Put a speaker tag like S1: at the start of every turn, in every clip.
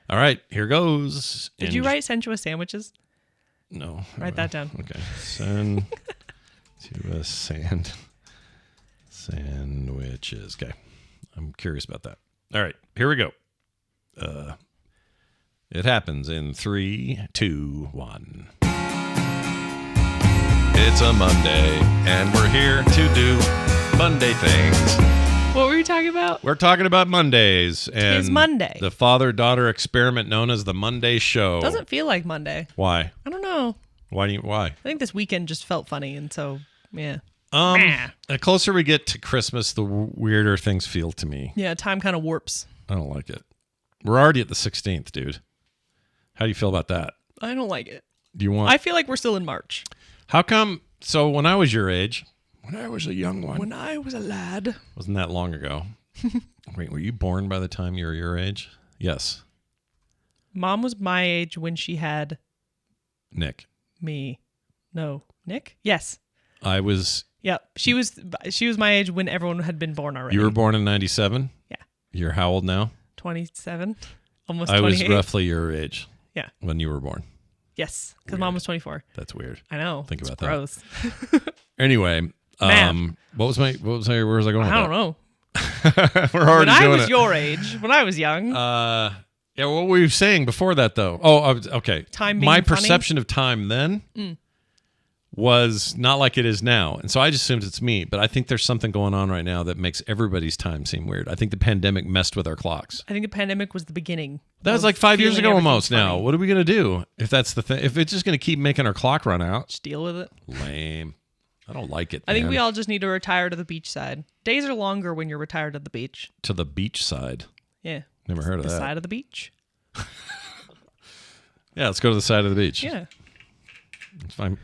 S1: All right, here goes.
S2: Did you write sensuous sandwiches?
S1: No.
S2: Write that down.
S1: Okay. Send to a sandwiches. Okay. I'm curious about that. All right, here we go. It happens in 3, 2, 1. It's a Monday, and we're here to do Monday things.
S2: What were you talking about?
S1: We're talking about Mondays. And
S2: It's Monday.
S1: The father-daughter experiment known as the Monday Show.
S2: Doesn't feel like Monday.
S1: Why?
S2: I don't know.
S1: Why?
S2: I think this weekend just felt funny, and so, yeah.
S1: The closer we get to Christmas, the weirder things feel to me.
S2: Yeah, time kind of warps.
S1: I don't like it. We're already at the 16th, dude. How do you feel about that?
S2: I don't like it.
S1: Do you want...
S2: I feel like we're still in March.
S1: How come... So when I was your age, when I was a young one...
S2: When I was a lad.
S1: Wasn't that long ago. Wait, were you born by the time you were your age? Yes.
S2: Mom was my age when she had...
S1: Nick.
S2: Me. No. Nick? Yes.
S1: I was...
S2: Yep. She was my age when everyone had been born already.
S1: You were born in 97?
S2: Yeah.
S1: You're how old now?
S2: 27. Almost 28.
S1: I was roughly your age.
S2: Yeah.
S1: When you were born.
S2: Yes. Because Mom was 24.
S1: That's weird.
S2: I know.
S1: Think about that.
S2: Gross.
S1: Anyway, where was I going?
S2: I don't know.
S1: We're already
S2: when I
S1: doing
S2: was
S1: it.
S2: your age, when I was young.
S1: Yeah, what were you saying before that, though? Oh, okay.
S2: Time being
S1: My
S2: funny?
S1: perception of time then was not like it is now. And so I just assumed it's me. But I think there's something going on right now that makes everybody's time seem weird. I think the pandemic messed with our clocks.
S2: I think the pandemic was the beginning.
S1: That was like 5 years ago
S2: feeling
S1: almost
S2: everything's
S1: now.
S2: funny.
S1: What are we going to do if that's the thing? If it's just going to keep making our clock run out?
S2: Just deal with it.
S1: Lame. I don't like it,
S2: I think
S1: man.
S2: we all just need to retire to the beach side. Days are longer when you're retired at the beach.
S1: To the beach side.
S2: Yeah.
S1: Never heard of
S2: The
S1: that.
S2: side of the beach.
S1: Yeah, let's go to the side of the beach.
S2: Yeah.
S1: It's fine.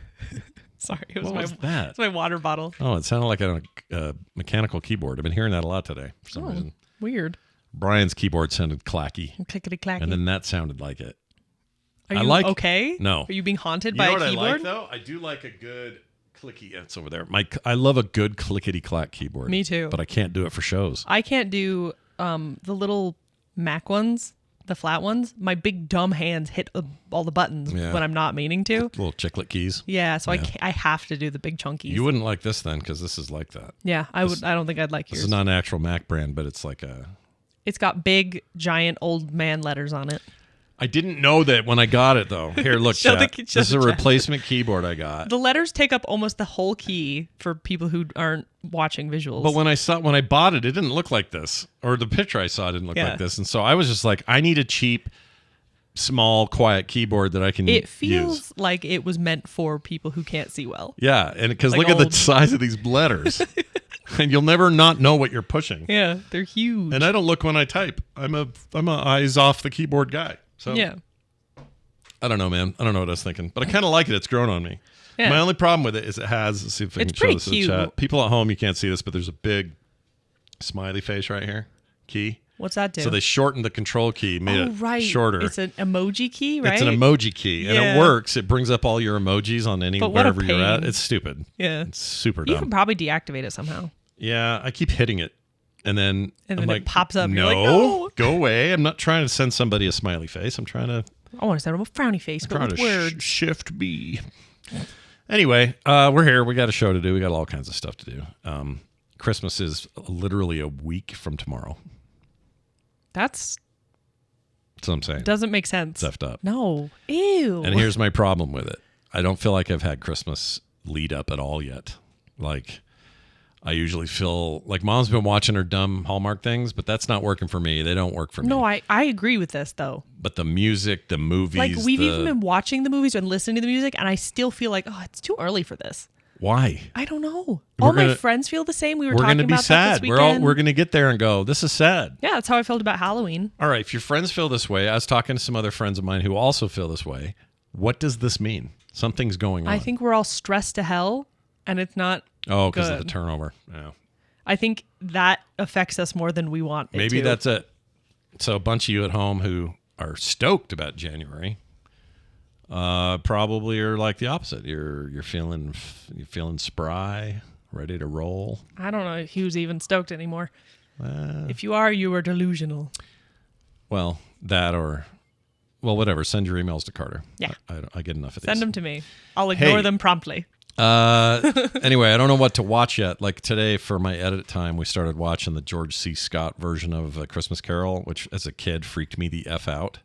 S2: Sorry. It was
S1: What
S2: my
S1: was that?
S2: It's my water bottle.
S1: Oh, it sounded like a mechanical keyboard. I've been hearing that a lot today for some reason.
S2: Weird.
S1: Brian's keyboard sounded clacky,
S2: Clickety clacky.
S1: and then that sounded like it.
S2: Are
S1: I
S2: you
S1: like-
S2: okay?
S1: No.
S2: Are you being haunted
S1: You
S2: by
S1: know
S2: a
S1: what
S2: keyboard?
S1: I like, though? I do like a good clicky. It's over there. I love a good clickety-clack keyboard.
S2: Me too.
S1: But I can't do it for shows.
S2: I can't do the little Mac ones, the flat ones. My big dumb hands hit all the buttons
S1: Yeah.
S2: when I'm not meaning to.
S1: Little chiclet keys.
S2: Yeah, so I have to do the big chunkies.
S1: You wouldn't like this then, because this is like that.
S2: Yeah, I would. I don't think I'd like
S1: This
S2: yours.
S1: is not an actual Mac brand, but it's like a...
S2: It's got big, giant, old man letters on it.
S1: I didn't know that when I got it, though. Here, look,
S2: Show
S1: chat.
S2: the- show
S1: This is
S2: the
S1: a
S2: chat.
S1: replacement keyboard I got.
S2: The letters take up almost the whole key for people who aren't watching visuals.
S1: But when I bought it, it didn't look like this, or the picture I saw didn't look
S2: Yeah.
S1: like this, and so I was just like, I need a cheap, small, quiet keyboard that I can
S2: it feels
S1: use.
S2: like it was meant for people who can't see well.
S1: Yeah, and because
S2: Like
S1: look at the
S2: old-
S1: size of these letters, and you'll never not know what you're pushing.
S2: Yeah, they're huge.
S1: And I don't look when I type. I'm a eyes off the keyboard guy. So
S2: yeah.
S1: I don't know, man. I don't know what I was thinking, but I kind of like it. It's grown on me.
S2: Yeah.
S1: My only problem with it is it has. Let's see if I
S2: It's
S1: can show
S2: pretty
S1: this in the
S2: cute.
S1: chat. People at home, you can't see this, but there's a big smiley face right here. Key.
S2: What's that do?
S1: So they shortened the control key, made it shorter.
S2: It's an emoji key, right?
S1: It's an emoji key, and
S2: Yeah.
S1: it works. It brings up all your emojis on
S2: But what a
S1: wherever you're at.
S2: pain.
S1: It's stupid.
S2: Yeah.
S1: It's super
S2: You
S1: dumb.
S2: can probably deactivate it somehow.
S1: Yeah, I keep hitting it, and then
S2: And
S1: I'm
S2: then it
S1: like,
S2: pops up.
S1: No,
S2: You're like, no.
S1: go away. I'm not trying to send somebody a smiley face. I'm trying to
S2: I want to send them a frowny face, but with words.
S1: shift B. Anyway, we're here. We got a show to do. We got all kinds of stuff to do. Christmas is literally a week from tomorrow.
S2: That's
S1: what I'm saying.
S2: doesn't make sense.
S1: It's effed up.
S2: No. Ew.
S1: And here's my problem with it. I don't feel like I've had Christmas lead up at all yet. Like, I usually feel like Mom's been watching her dumb Hallmark things, but that's not working for me. They don't work for me.
S2: No, I agree with this, though.
S1: But the music, the movies.
S2: Like, we've even been watching the movies and listening to the music, and I still feel like, oh, it's too early for this.
S1: Why?
S2: I don't know.
S1: We're
S2: All my
S1: gonna-
S2: friends feel the same. We were
S1: We're
S2: talking
S1: going to be
S2: about that
S1: sad.
S2: this weekend.
S1: We're going to get there and go, this is sad.
S2: Yeah, that's how I felt about Halloween.
S1: All right, if your friends feel this way, I was talking to some other friends of mine who also feel this way. What does this mean? Something's going on.
S2: I think we're all stressed to hell, and it's not
S1: because of the
S2: good.
S1: turnover. Yeah.
S2: I think that affects us more than we want it
S1: Maybe
S2: to.
S1: that's it. So a bunch of you at home who are stoked about January probably are like the opposite. You're feeling spry, ready to roll.
S2: I don't know if he was even stoked anymore. If you are, you are delusional.
S1: Well, that or Well, whatever. Send your emails to Carter.
S2: Yeah.
S1: I get enough of these.
S2: Send them to me. I'll ignore them promptly.
S1: Anyway, I don't know what to watch yet. Like today for my edit time, we started watching the George C. Scott version of A Christmas Carol, which as a kid freaked me the F out.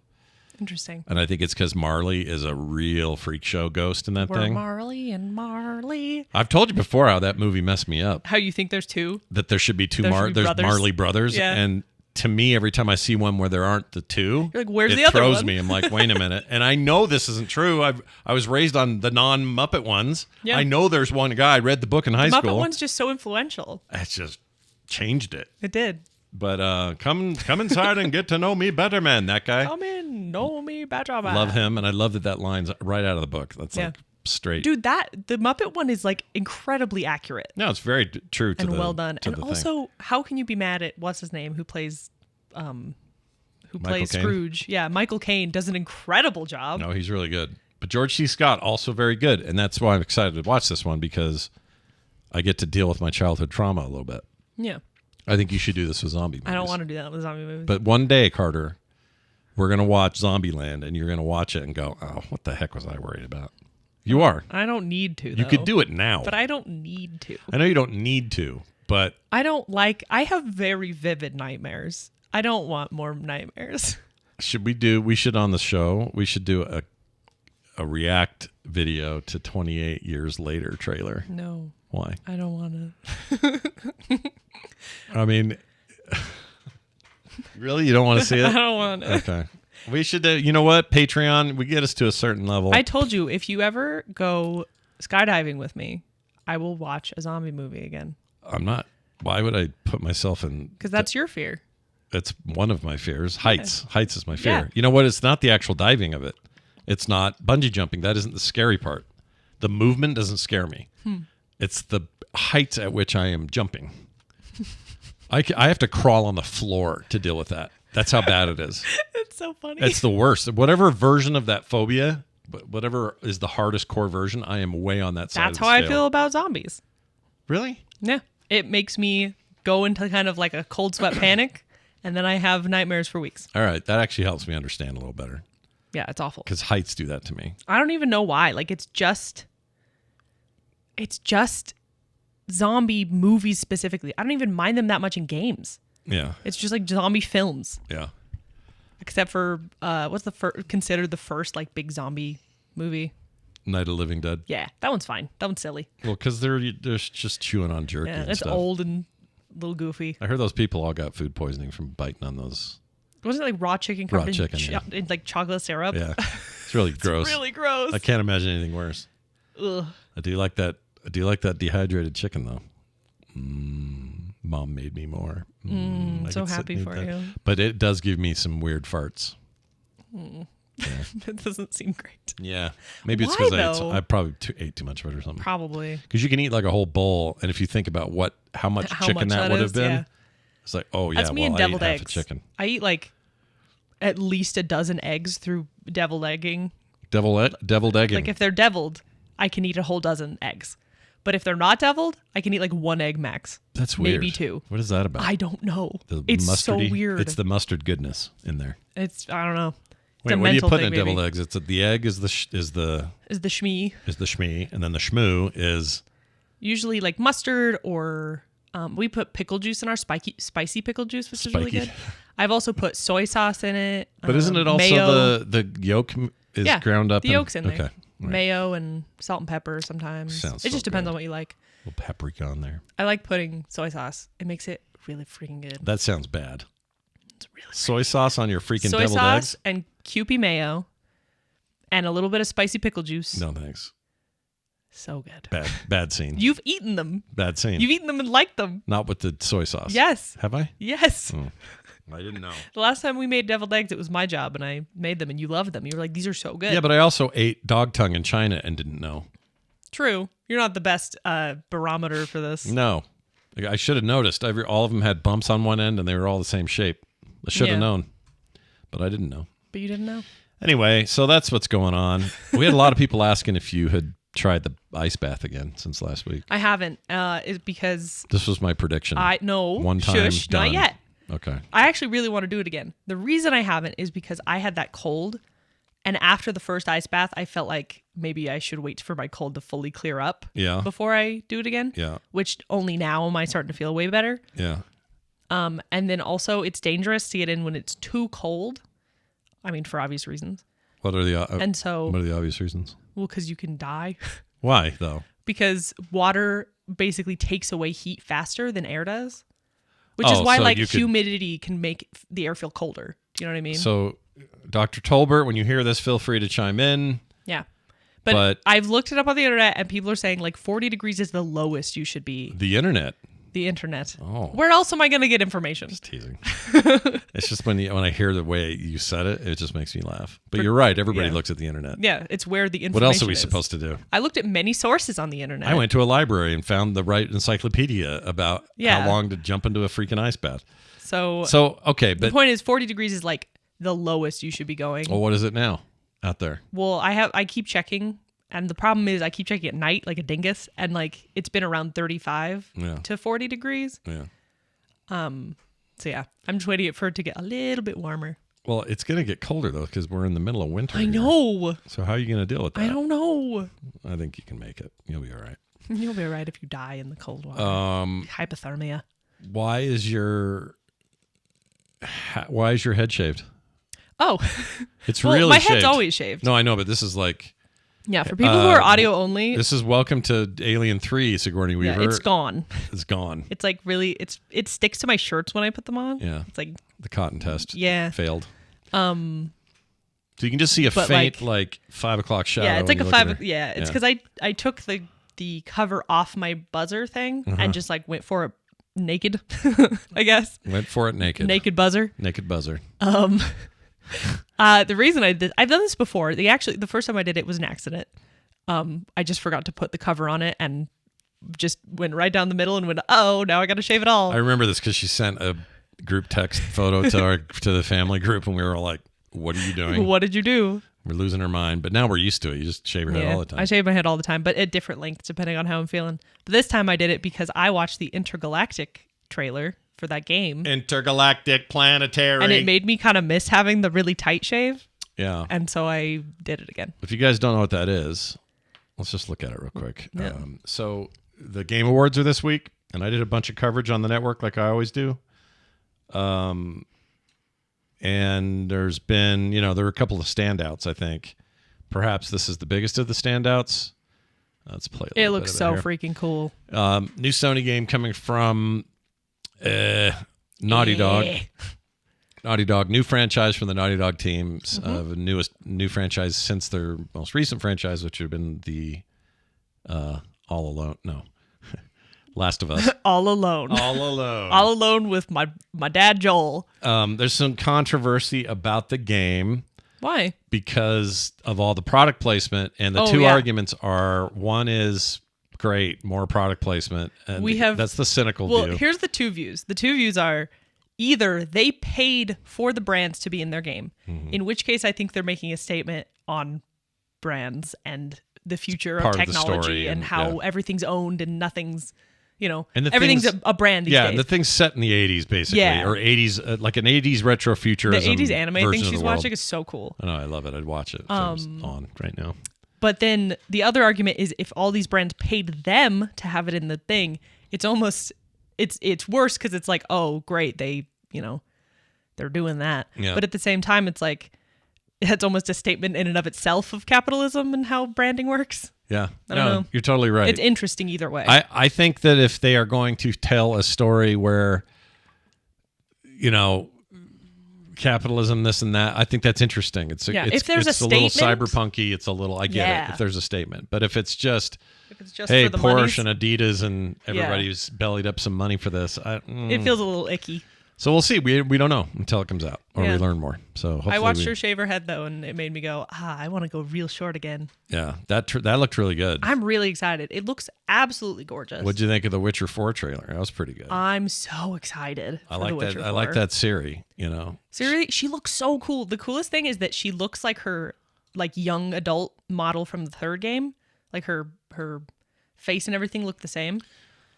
S2: Interesting.
S1: And I think it's because Marley is a real freak show ghost in that thing.
S2: Marley and Marley.
S1: I've told you before how that movie messed me up.
S2: How you think there's two?
S1: That there should be two.
S2: There's
S1: There's Marley brothers.
S2: Yeah.
S1: And to me, every time I see one where there aren't the two,
S2: You're like, where's
S1: it
S2: the other
S1: throws
S2: one?
S1: me. I'm like, wait a minute. And I know this isn't true. I was raised on the non-Muppet ones. Yeah. I know there's one guy. I read the book in high school.
S2: Muppet one's just so influential.
S1: It just changed it.
S2: It did.
S1: But come inside and get to know me better, man. That guy.
S2: Come in, know me better, man.
S1: Love him, and I love that line's right out of the book. That's like straight.
S2: Dude, the Muppet one is like incredibly accurate.
S1: No, it's very true to
S2: and
S1: the
S2: well done.
S1: to
S2: And
S1: the
S2: also,
S1: thing.
S2: how can you be mad at what's his name who plays
S1: Caine?
S2: Scrooge? Yeah, Michael Caine does an incredible job.
S1: No, he's really good. But George C. Scott also very good, and that's why I'm excited to watch this one because I get to deal with my childhood trauma a little bit.
S2: Yeah.
S1: I think you should do this with zombie movies.
S2: I don't want to do that with zombie movies.
S1: But one day, Carter, we're going to watch Zombieland, and you're going to watch it and go, oh, what the heck was I worried about? You are.
S2: I don't need to, though.
S1: You could do it now.
S2: But I don't need to.
S1: I know you don't need to, but...
S2: I have very vivid nightmares. I don't want more nightmares.
S1: We should on the show, we should do a react video to 28 Years Later trailer.
S2: No.
S1: Why?
S2: I don't want to.
S1: I mean, really? You don't want to see it?
S2: I don't want to.
S1: Okay. We should, you know what? Patreon, we get us to a certain level.
S2: I told you, if you ever go skydiving with me, I will watch a zombie movie again.
S1: I'm not. Why would I put myself in?
S2: Because that's your fear.
S1: It's one of my fears. Heights. Yeah. Heights is my fear.
S2: Yeah.
S1: You know what? It's not the actual diving of it. It's not bungee jumping. That isn't the scary part. The movement doesn't scare me. It's the heights at which I am jumping. I have to crawl on the floor to deal with that. That's how bad it is.
S2: It's so funny.
S1: It's the worst. Whatever version of that phobia, whatever is the hardest core version, I am way on that side.
S2: That's how I feel about zombies.
S1: Really?
S2: Yeah. It makes me go into kind of like a cold sweat panic, and then I have nightmares for weeks.
S1: All right. That actually helps me understand a little better.
S2: Yeah, it's awful.
S1: Because heights do that to me.
S2: I don't even know why. Like, it's just zombie movies specifically. I don't even mind them that much in games.
S1: Yeah.
S2: It's just like zombie films.
S1: Yeah.
S2: Except for what's considered the first like big zombie movie?
S1: Night of Living Dead.
S2: Yeah, that one's fine. That one's silly.
S1: Well, because they're just chewing on jerky.
S2: Yeah,
S1: and
S2: it's
S1: stuff.
S2: old and a little goofy.
S1: I heard those people all got food poisoning from biting on those.
S2: Wasn't it like raw chicken covered in like chocolate syrup?
S1: Yeah, it's really gross.
S2: Really gross.
S1: I can't imagine anything worse.
S2: Ugh.
S1: I do like that dehydrated chicken though. Mom made me more.
S2: I'm so happy for you.
S1: But it does give me some weird farts. Yeah.
S2: That doesn't seem great.
S1: Yeah, maybe it's
S2: Why,
S1: because
S2: though?
S1: I probably ate too much of it or something.
S2: Probably.
S1: Because you can eat like a whole bowl, and if you think about how much chicken that would have been,
S2: yeah.
S1: it's like, oh yeah,
S2: That's me and deviled
S1: I ate half
S2: eggs.
S1: a chicken.
S2: I eat like at least a dozen eggs through deviled egging.
S1: Deviled egging.
S2: Like if they're deviled, I can eat a whole dozen eggs. But if they're not deviled, I can eat like one egg max.
S1: That's weird.
S2: Maybe two.
S1: What is that about?
S2: I don't know.
S1: It's
S2: so weird.
S1: It's the mustard goodness in there.
S2: I don't know.
S1: Wait, what are you putting in deviled eggs? It's the egg is the
S2: shmee.
S1: and then the shmoo is
S2: usually like mustard or we put pickle juice in our spicy pickle juice, which is really good. I've also put soy sauce in it.
S1: But isn't it also
S2: mayo.
S1: the yolk is ground up?
S2: The yolk's in there.
S1: Okay. Right.
S2: Mayo and salt and pepper sometimes. It just depends on what you like.
S1: A little paprika on there.
S2: I like putting soy sauce. It makes it really freaking good.
S1: That sounds bad.
S2: It's really
S1: soy sauce on your freaking
S2: soy
S1: deviled
S2: sauce
S1: eggs?
S2: And Kewpie mayo and a little bit of spicy pickle juice.
S1: No thanks.
S2: So good.
S1: Bad scene.
S2: You've eaten them.
S1: Bad scene.
S2: You've eaten them and liked them.
S1: Not with the soy sauce.
S2: Yes.
S1: Have I?
S2: Yes.
S1: Oh, I didn't know.
S2: The last time we made deviled eggs, it was my job, and I made them, and you loved them. You were like, these are so good.
S1: Yeah, but I also ate dog tongue in China and didn't know.
S2: True. You're not the best barometer for this.
S1: No. I should have noticed. All of them had bumps on one end, and they were all the same shape. I should have known, but I didn't know.
S2: But you didn't know?
S1: Anyway, so that's what's going on. We had a lot of people asking if you had tried the ice bath again since last week.
S2: I haven't. It's because...
S1: This was my prediction.
S2: One
S1: time,
S2: shush,
S1: done.
S2: not yet.
S1: Okay.
S2: I actually really want to do it again. The reason I haven't is because I had that cold And after the first ice bath, I felt like maybe I should wait for my cold to fully clear up before I do it again.
S1: Yeah.
S2: Which only now am I starting to feel way better.
S1: Yeah.
S2: And then also it's dangerous to get in when it's too cold. I mean, for obvious reasons.
S1: What are the obvious reasons?
S2: Well, because you can die.
S1: Why though?
S2: Because water basically takes away heat faster than air does. Which is why humidity can make the air feel colder. Do you know what I mean?
S1: So Dr. Tolbert, when you hear this, feel free to chime in.
S2: Yeah. But I've looked it up on the internet and people are saying like 40 degrees is the lowest you should be.
S1: The internet.
S2: Oh. Where else am I going to get information?
S1: Just teasing. It's just when I hear the way you said it, it just makes me laugh. But you're right. Everybody looks at the internet.
S2: Yeah, it's where the information
S1: What else are we
S2: is.
S1: supposed to do?
S2: I looked at many sources on the internet.
S1: I went to a library and found the right encyclopedia about how long to jump into a freaking ice bath.
S2: So
S1: okay. But
S2: the point is 40 degrees is like the lowest you should be going.
S1: Well, what is it now out there?
S2: Well, I keep checking. And the problem is I keep checking at night like a dingus, and like it's been around 35 to 40 degrees.
S1: Yeah.
S2: So yeah, I'm just waiting for it to get a little bit warmer.
S1: Well, it's going to get colder though because we're in the middle of winter.
S2: I know.
S1: So how are you going to deal with that?
S2: I don't know.
S1: I think you can make it. You'll be all right.
S2: You'll be all right if you die in the cold water. Hypothermia.
S1: Why is your head shaved?
S2: Oh,
S1: it's really
S2: my
S1: shaved.
S2: head's always shaved.
S1: No, I know, but this is like.
S2: Yeah, for people who are audio only.
S1: This is Welcome to Alien 3, Sigourney Weaver.
S2: Yeah, it's gone.
S1: It's gone.
S2: It's like really, it sticks to my shirts when I put them on.
S1: Yeah.
S2: It's like.
S1: The cotton test.
S2: Yeah.
S1: Failed. So you can just see a faint like 5 o'clock shadow.
S2: Yeah, it's like a 5. Yeah, it's because I took the cover off my buzzer thing and just like went for it naked, I guess.
S1: Went for it naked.
S2: Naked buzzer.
S1: Naked buzzer.
S2: The reason I've done this before. The first time I did it was an accident. I just forgot to put the cover on it and just went right down the middle and went, oh, now I got to shave it all.
S1: I remember this because she sent a group text photo to the family group and we were all like, what are you doing?
S2: What did you do?
S1: We're losing our mind. But now we're used to it. You just shave your head all the time.
S2: I shave my head all the time, but at different lengths depending on how I'm feeling. But this time I did it because I watched the Intergalactic trailer for that game.
S1: Intergalactic Planetary.
S2: And it made me kind of miss having the really tight shave.
S1: Yeah.
S2: And so I did it again.
S1: If you guys don't know what that is, let's just look at it real quick.
S2: Yeah.
S1: So the Game Awards are this week, and I did a bunch of coverage on the network like I always do. And there's been, there were a couple of standouts, I think. Perhaps this is the biggest of the standouts. Let's play a little bit.
S2: It looks so freaking cool.
S1: New Sony game coming from Naughty Dog. Naughty Dog, new franchise from the Naughty Dog teams. New franchise since their most recent franchise, which would have been the All Alone. No. Last of Us.
S2: All Alone.
S1: All Alone.
S2: All Alone with my dad, Joel.
S1: There's some controversy about the game.
S2: Why?
S1: Because of all the product placement, and the two arguments are, one is great, more product placement, and that's the cynical view.
S2: Well, here's the two views. The two views are either they paid for the brands to be in their game, in which case I think they're making a statement on brands and the future of technology and how everything's owned and nothing's, and everything's a brand these days.
S1: And the thing's set in the 80s, basically, or 80s, like an 80s retro futurism.
S2: The 80s anime thing she's watching is so cool.
S1: I know, I love it. I'd watch it if it was on right now.
S2: But then the other argument is if all these brands paid them to have it in the thing, it's almost, it's worse because it's like, oh, great, they, they're doing that.
S1: Yeah.
S2: But at the same time, it's like, it's almost a statement in and of itself of capitalism and how branding works.
S1: Yeah.
S2: I don't know.
S1: You're totally right.
S2: It's interesting either way.
S1: I think that if they are going to tell a story where, capitalism, this and that, I think that's interesting. It's
S2: if there's
S1: it's
S2: a
S1: little
S2: statement,
S1: cyberpunky. It's a little, I get it if there's a statement. But if it's just hey,
S2: for the
S1: Porsche
S2: monies,
S1: and Adidas and everybody's bellied up some money for this,
S2: it feels a little icky.
S1: So we'll see. We don't know until it comes out or we learn more. So hopefully
S2: I watched her shave her head though, and it made me go, I want to go real short again.
S1: Yeah, that looked really good.
S2: I'm really excited. It looks absolutely gorgeous.
S1: What'd you think of the Witcher 4 trailer? That was pretty good.
S2: I'm so excited.
S1: I like that. I like that Ciri.
S2: Ciri, she looks so cool. The coolest thing is that she looks like her young adult model from the third game. Like her face and everything look the same.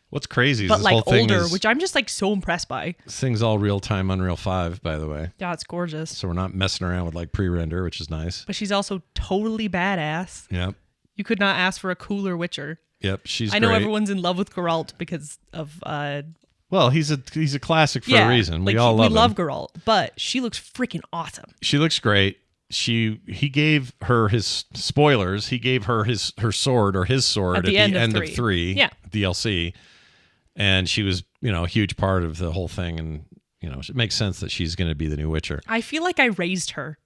S1: What's crazy is
S2: but
S1: this
S2: like
S1: whole thing
S2: older,
S1: is,
S2: which I'm just like so impressed by.
S1: this thing's all real time Unreal 5, by the way.
S2: Yeah, it's gorgeous.
S1: So we're not messing around with like pre-render, which is nice.
S2: But she's also totally badass.
S1: Yep.
S2: You could not ask for a cooler Witcher.
S1: Yep. She's
S2: I know
S1: great.
S2: everyone's in love with Geralt because of
S1: Well, he's a classic for a reason.
S2: Like,
S1: we all love him.
S2: We love Geralt, but she looks freaking awesome.
S1: She looks great. He gave her his spoilers. He gave her her sword or his sword at the end of 3
S2: Yeah.
S1: DLC, and she was a huge part of the whole thing. And it makes sense that she's going to be the new Witcher.
S2: I feel like I raised her.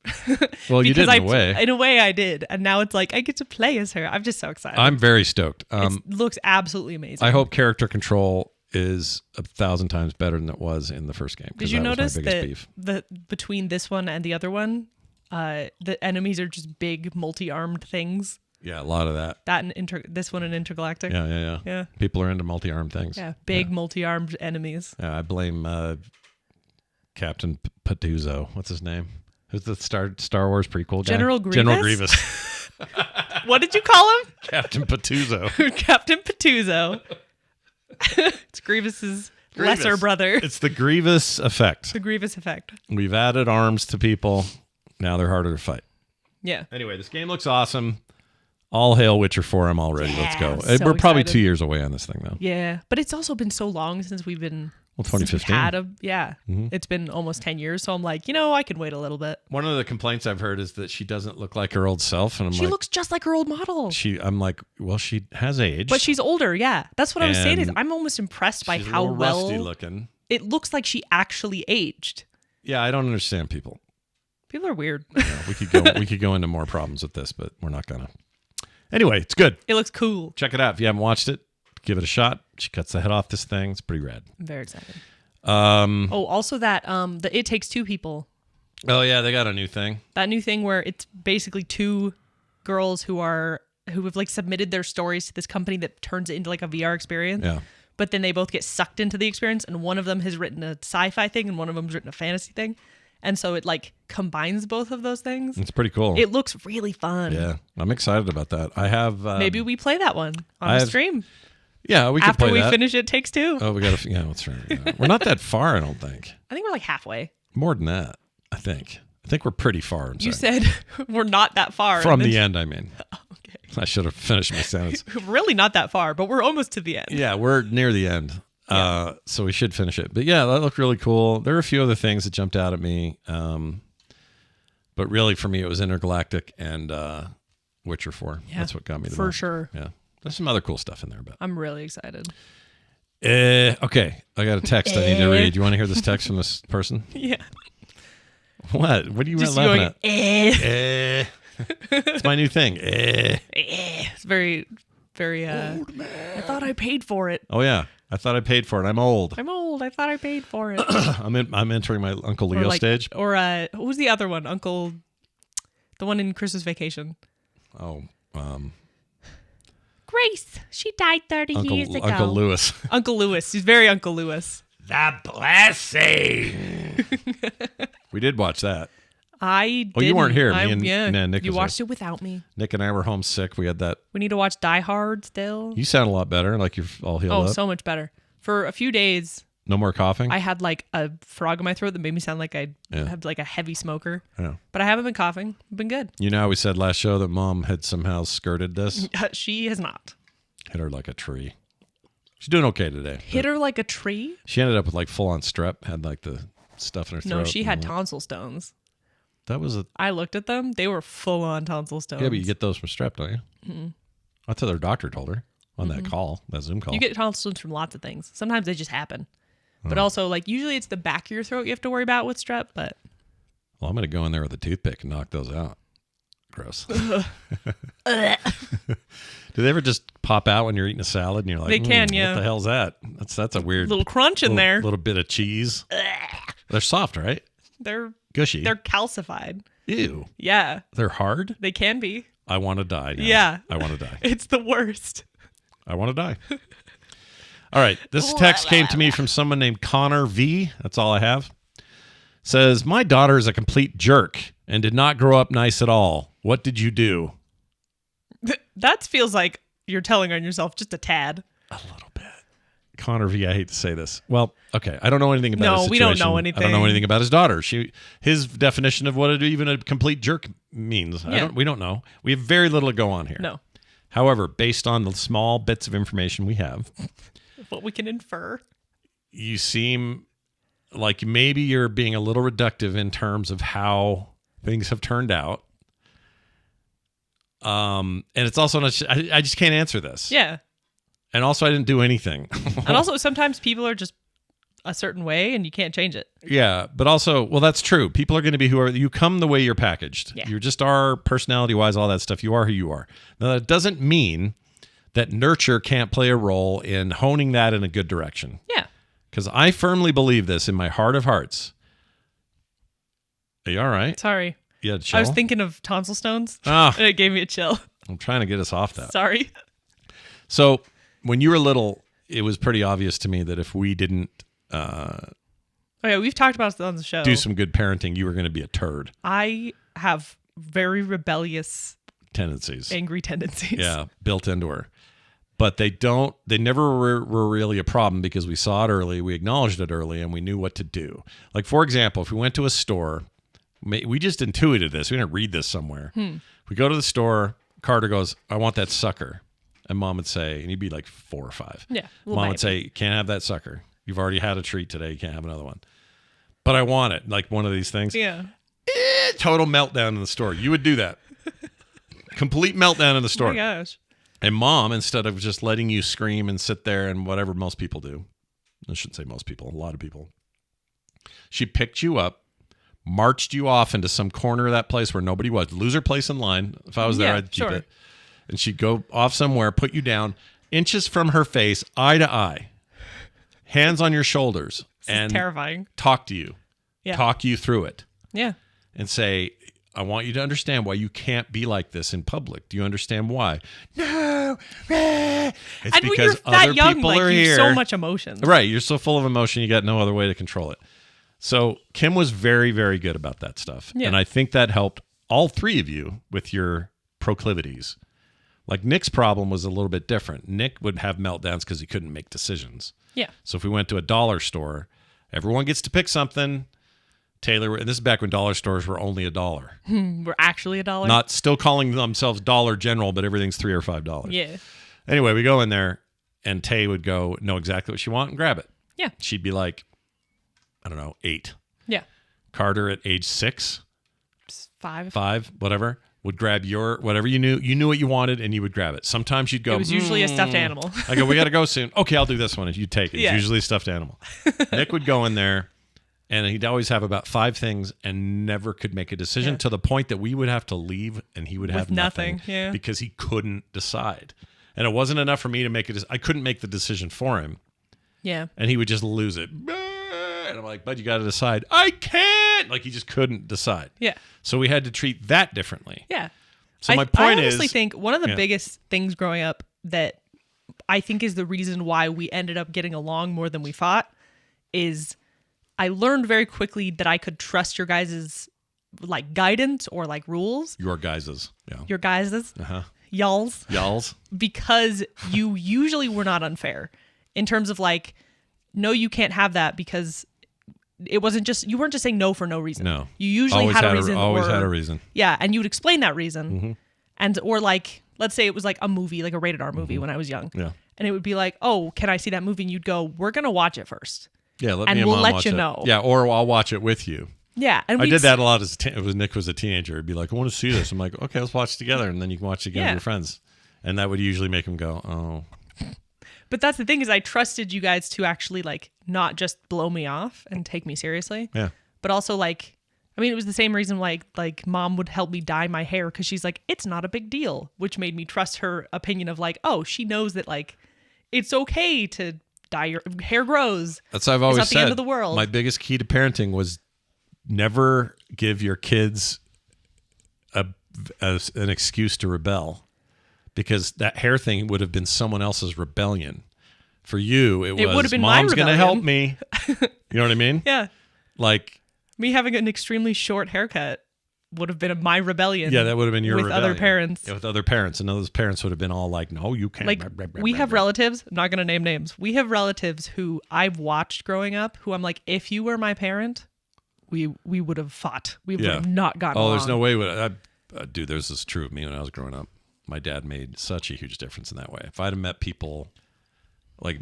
S1: Well, you did in a way.
S2: In a way, I did, and now it's like I get to play as her. I'm just so excited.
S1: I'm very stoked.
S2: It looks absolutely amazing.
S1: I hope character control is 1,000 times better than it was in the first game.
S2: Did you notice that between this one and the other one, the enemies are just big multi-armed things?
S1: Yeah, a lot of that.
S2: That and this one in Intergalactic.
S1: Yeah. People are into multi-armed things.
S2: Yeah, big multi-armed enemies.
S1: Yeah, I blame Captain Patuzzo. What's his name? Who's the Star Wars prequel guy?
S2: General Grievous.
S1: General Grievous.
S2: What did you call him?
S1: Captain Patuzzo.
S2: Captain Patuzzo. It's Grievous's lesser brother.
S1: It's the Grievous effect.
S2: The Grievous effect.
S1: We've added arms to people. Now they're harder to fight.
S2: Yeah.
S1: Anyway, this game looks awesome. All hail Witcher 4. I'm all ready. Let's go.
S2: So
S1: We're probably
S2: excited.
S1: 2 years away on this thing, though.
S2: Yeah, but it's also been so long since we've been.
S1: Well, 2015.
S2: It's been almost 10 years, so I'm like, I can wait a little bit.
S1: One of the complaints I've heard is that she doesn't look like her old self, and
S2: She looks just like her old model.
S1: I'm like, well, she has aged,
S2: But she's older, yeah. That's what I was saying. Is
S1: And
S2: I'm almost impressed by
S1: she's
S2: how
S1: a little
S2: well
S1: rusty looking.
S2: it looks like she actually aged.
S1: Yeah, I don't understand people.
S2: People are weird.
S1: We could go into more problems with this, but we're not gonna. Anyway, it's good.
S2: It looks cool.
S1: Check it out if you haven't watched it. Give it a shot. She cuts the head off this thing. It's pretty rad.
S2: I'm very excited.
S1: Also
S2: that the It Takes Two people.
S1: Oh yeah, they got a new thing.
S2: That new thing where it's basically two girls who have like submitted their stories to this company that turns it into like a VR experience.
S1: Yeah.
S2: But then they both get sucked into the experience, and one of them has written a sci-fi thing, and one of them's written a fantasy thing, and so it like combines both of those things.
S1: It's pretty cool.
S2: It looks really fun.
S1: Yeah, I'm excited about that. I have
S2: maybe we play that one on the stream.
S1: Yeah, we could
S2: after
S1: play
S2: we
S1: that.
S2: finish It Takes Two.
S1: Oh, we got to. Yeah, that's right. We're not that far, I don't think.
S2: I think we're like halfway.
S1: More than that, I think. I think we're pretty far.
S2: You said we're not that far.
S1: From the end, I mean.
S2: Okay.
S1: I should have finished my sentence.
S2: Really not that far, but we're almost to the end.
S1: Yeah, we're near the end. So we should finish it. But yeah, that looked really cool. There were a few other things that jumped out at me. But really, for me, it was Intergalactic and Witcher 4. Yeah, that's what got me the most.
S2: For sure.
S1: Yeah. There's some other cool stuff in there. But
S2: I'm really excited.
S1: Okay. I got a text I need to read. You want to hear this text from this person?
S2: Yeah.
S1: What? What are you
S2: Just
S1: laughing
S2: going,
S1: at? It's my new thing.
S2: It's very, very.
S1: Old man.
S2: I thought I paid for it.
S1: Oh yeah, I thought I paid for it. I'm old.
S2: I'm old. I thought I paid for it.
S1: I'm entering my Uncle Leo stage.
S2: Or who's the other one? Uncle, the one in Christmas Vacation.
S1: Oh,
S2: Grace. She died 30 years ago.
S1: Uncle Lewis.
S2: Uncle Lewis. He's very Uncle Lewis.
S1: The blessing. We did watch that.
S2: I didn't.
S1: Oh, you weren't here. Me and Nick.
S2: You
S1: was
S2: watched
S1: here.
S2: it without me.
S1: Nick and I were homesick. We had that.
S2: We need to watch Die Hard still.
S1: You sound a lot better. Like you're all healed up.
S2: Oh, so much better. For a few days.
S1: No more coughing?
S2: I had like a frog in my throat that made me sound like I had like a heavy smoker.
S1: Yeah.
S2: But I haven't been coughing. I've been good.
S1: You know how we said last show that Mom had somehow skirted this?
S2: She has not.
S1: Hit her like a tree. She's doing okay today.
S2: Hit her like a tree?
S1: She ended up with like full on strep, had like the stuff in her throat.
S2: No, she had tonsil stones.
S1: That was
S2: I looked at them. They were full on tonsil stones.
S1: Yeah, but you get those from strep, don't you?
S2: Mm-hmm.
S1: That's what their doctor told her on that call, that Zoom call.
S2: You get tonsil stones from lots of things. Sometimes they just happen. But also, like, usually it's the back of your throat you have to worry about with strep, but...
S1: Well, I'm going to go in there with a toothpick and knock those out. Gross. Do they ever just pop out when you're eating a salad and you're like,
S2: they can, yeah.
S1: What the hell's that? That's a weird...
S2: little crunch in there.
S1: Little bit of cheese. They're soft, right?
S2: They're...
S1: Gushy.
S2: They're calcified.
S1: Ew.
S2: Yeah.
S1: They're hard?
S2: They can be.
S1: I want to die now.
S2: Yeah.
S1: I want to die.
S2: It's the worst.
S1: I want to die. All right. This text came to me from someone named Connor V. That's all I have. Says, my daughter is a complete jerk and did not grow up nice at all. What did you do?
S2: That feels like you're telling on yourself just a tad.
S1: A little bit. Connor V, I hate to say this. Well, okay, I don't know anything about his situation.
S2: We don't know anything.
S1: I don't know anything about his daughter. His definition of what even a complete jerk means.
S2: Yeah.
S1: We don't know. We have very little to go on here.
S2: No.
S1: However, based on the small bits of information we have,
S2: what we can infer,
S1: you seem like maybe you're being a little reductive in terms of how things have turned out. And it's also not, I just can't answer this.
S2: Yeah.
S1: And also I didn't do anything.
S2: And also sometimes people are just a certain way and you can't change it.
S1: Yeah. But also, well, that's true. People are going to be you come the way you're packaged.
S2: Yeah.
S1: You just are personality wise, all that stuff. You are who you are. Now that doesn't mean that nurture can't play a role in honing that in a good direction.
S2: Yeah.
S1: Because I firmly believe this in my heart of hearts. Are you all right?
S2: Sorry.
S1: Yeah, chill.
S2: I was thinking of tonsil stones.
S1: Ah.
S2: And it gave me a chill.
S1: I'm trying to get us off that.
S2: Sorry.
S1: So when you were little, it was pretty obvious to me that if we didn't
S2: Oh yeah, we've talked about this on the show.
S1: do some good parenting, you were going to be a turd.
S2: I have very rebellious
S1: Tendencies.
S2: angry tendencies.
S1: Yeah, built into her. But they never were really a problem because we saw it early, we acknowledged it early, and we knew what to do. Like, for example, if we went to a store, we just intuited this. We didn't read this somewhere. We go to the store, Carter goes, I want that sucker. And Mom would say, and he'd be like 4 or 5.
S2: Yeah.
S1: Mom would say, can't have that sucker. You've already had a treat today. You can't have another one. But I want it. Like one of these things.
S2: Yeah.
S1: Total meltdown in the store. You would do that. Complete meltdown in the store.
S2: Oh my gosh.
S1: And Mom, instead of just letting you scream and sit there and whatever most people do, I shouldn't say most people, a lot of people, she picked you up, marched you off into some corner of that place where nobody was. Loser place in line. If I was there, I'd keep it. And she'd go off somewhere, put you down, inches from her face, eye to eye, hands on your shoulders, and
S2: terrifying.
S1: Talk to you.
S2: Yeah.
S1: Talk you through it.
S2: Yeah.
S1: And say, I want you to understand why you can't be like this in public. Do you understand why? No. It's
S2: and
S1: because
S2: when you're
S1: other
S2: that young,
S1: people
S2: like,
S1: are
S2: you
S1: here.
S2: have so much emotion.
S1: Right. You're so full of emotion, you got no other way to control it. So Kim was very, very good about that stuff.
S2: Yeah.
S1: And I think that helped all 3 of you with your proclivities. Like Nick's problem was a little bit different. Nick would have meltdowns because he couldn't make decisions.
S2: Yeah.
S1: So if we went to a dollar store, everyone gets to pick something. Taylor, and this is back when dollar stores were only $1.
S2: We're actually $1.
S1: Not still calling themselves Dollar General, but everything's $3 or $5.
S2: Yeah.
S1: Anyway, we go in there, and Tay would go know exactly what she want and grab it.
S2: Yeah.
S1: She'd be like, I don't know, 8.
S2: Yeah.
S1: Carter at age 6,
S2: 5,
S1: whatever, would grab your whatever you knew what you wanted, and you would grab it. Sometimes you'd go.
S2: It was usually a stuffed animal.
S1: I go, we got to go soon. Okay, I'll do this one, and you take it.
S2: Yeah.
S1: It's usually a stuffed animal. Nick would go in there. And he'd always have about 5 things and never could make a decision to the point that we would have to leave and he would have nothing because he couldn't decide. And it wasn't enough for me to make it. I couldn't make the decision for him.
S2: Yeah.
S1: And he would just lose it. And I'm like, bud, you got to decide. I can't. Like he just couldn't decide.
S2: Yeah.
S1: So we had to treat that differently.
S2: Yeah.
S1: So my point is.
S2: I honestly think one of the biggest things growing up that I think is the reason why we ended up getting along more than we fought is I learned very quickly that I could trust your guys's like guidance or like rules.
S1: Your guys's. Yeah.
S2: Your guys's.
S1: Uh-huh.
S2: Y'all's. Because you usually were not unfair in terms of like, no, you can't have that because it wasn't just, you weren't just saying no for no reason.
S1: No.
S2: You usually had a reason.
S1: Always had a reason.
S2: Yeah. And you would explain that reason. And, or like, let's say it was like a movie, like a rated R movie when I was young.
S1: Yeah.
S2: And it would be like, oh, can I see that movie? And you'd go, we're going to watch it first.
S1: Yeah, let
S2: and
S1: me and
S2: we'll
S1: Mom
S2: let
S1: watch
S2: you
S1: it.
S2: know.
S1: Yeah, or I'll watch it with you.
S2: Yeah, and
S1: I did that a lot as Nick was a teenager. He'd be like, I want to see this. I'm like, okay, let's watch it together. And then you can watch it again with your friends. And that would usually make him go, oh.
S2: But that's the thing is I trusted you guys to actually like not just blow me off and take me seriously.
S1: Yeah.
S2: But also like, I mean, it was the same reason like Mom would help me dye my hair because she's like, it's not a big deal, which made me trust her opinion of like, oh, she knows that like it's okay to dye your hair grows.
S1: That's what I've always
S2: said. It's not the end of the world.
S1: My biggest key to parenting was never give your kids an excuse to rebel, because that hair thing would have been someone else's rebellion. For you, it would have been Mom's going to help me. You know what I mean?
S2: Yeah.
S1: Like
S2: me having an extremely short haircut would have been my rebellion.
S1: Yeah, that would have been your
S2: with
S1: rebellion.
S2: other parents.
S1: Yeah, with other parents. And those parents would have been all like, no, you can't.
S2: Like, we have relatives, I'm not going to name names. We have relatives who I've watched growing up who I'm like, if you were my parent, we would have fought. We would have not gotten along.
S1: There's no way. Dude, this is true of me when I was growing up. My dad made such a huge difference in that way. If I'd have met people like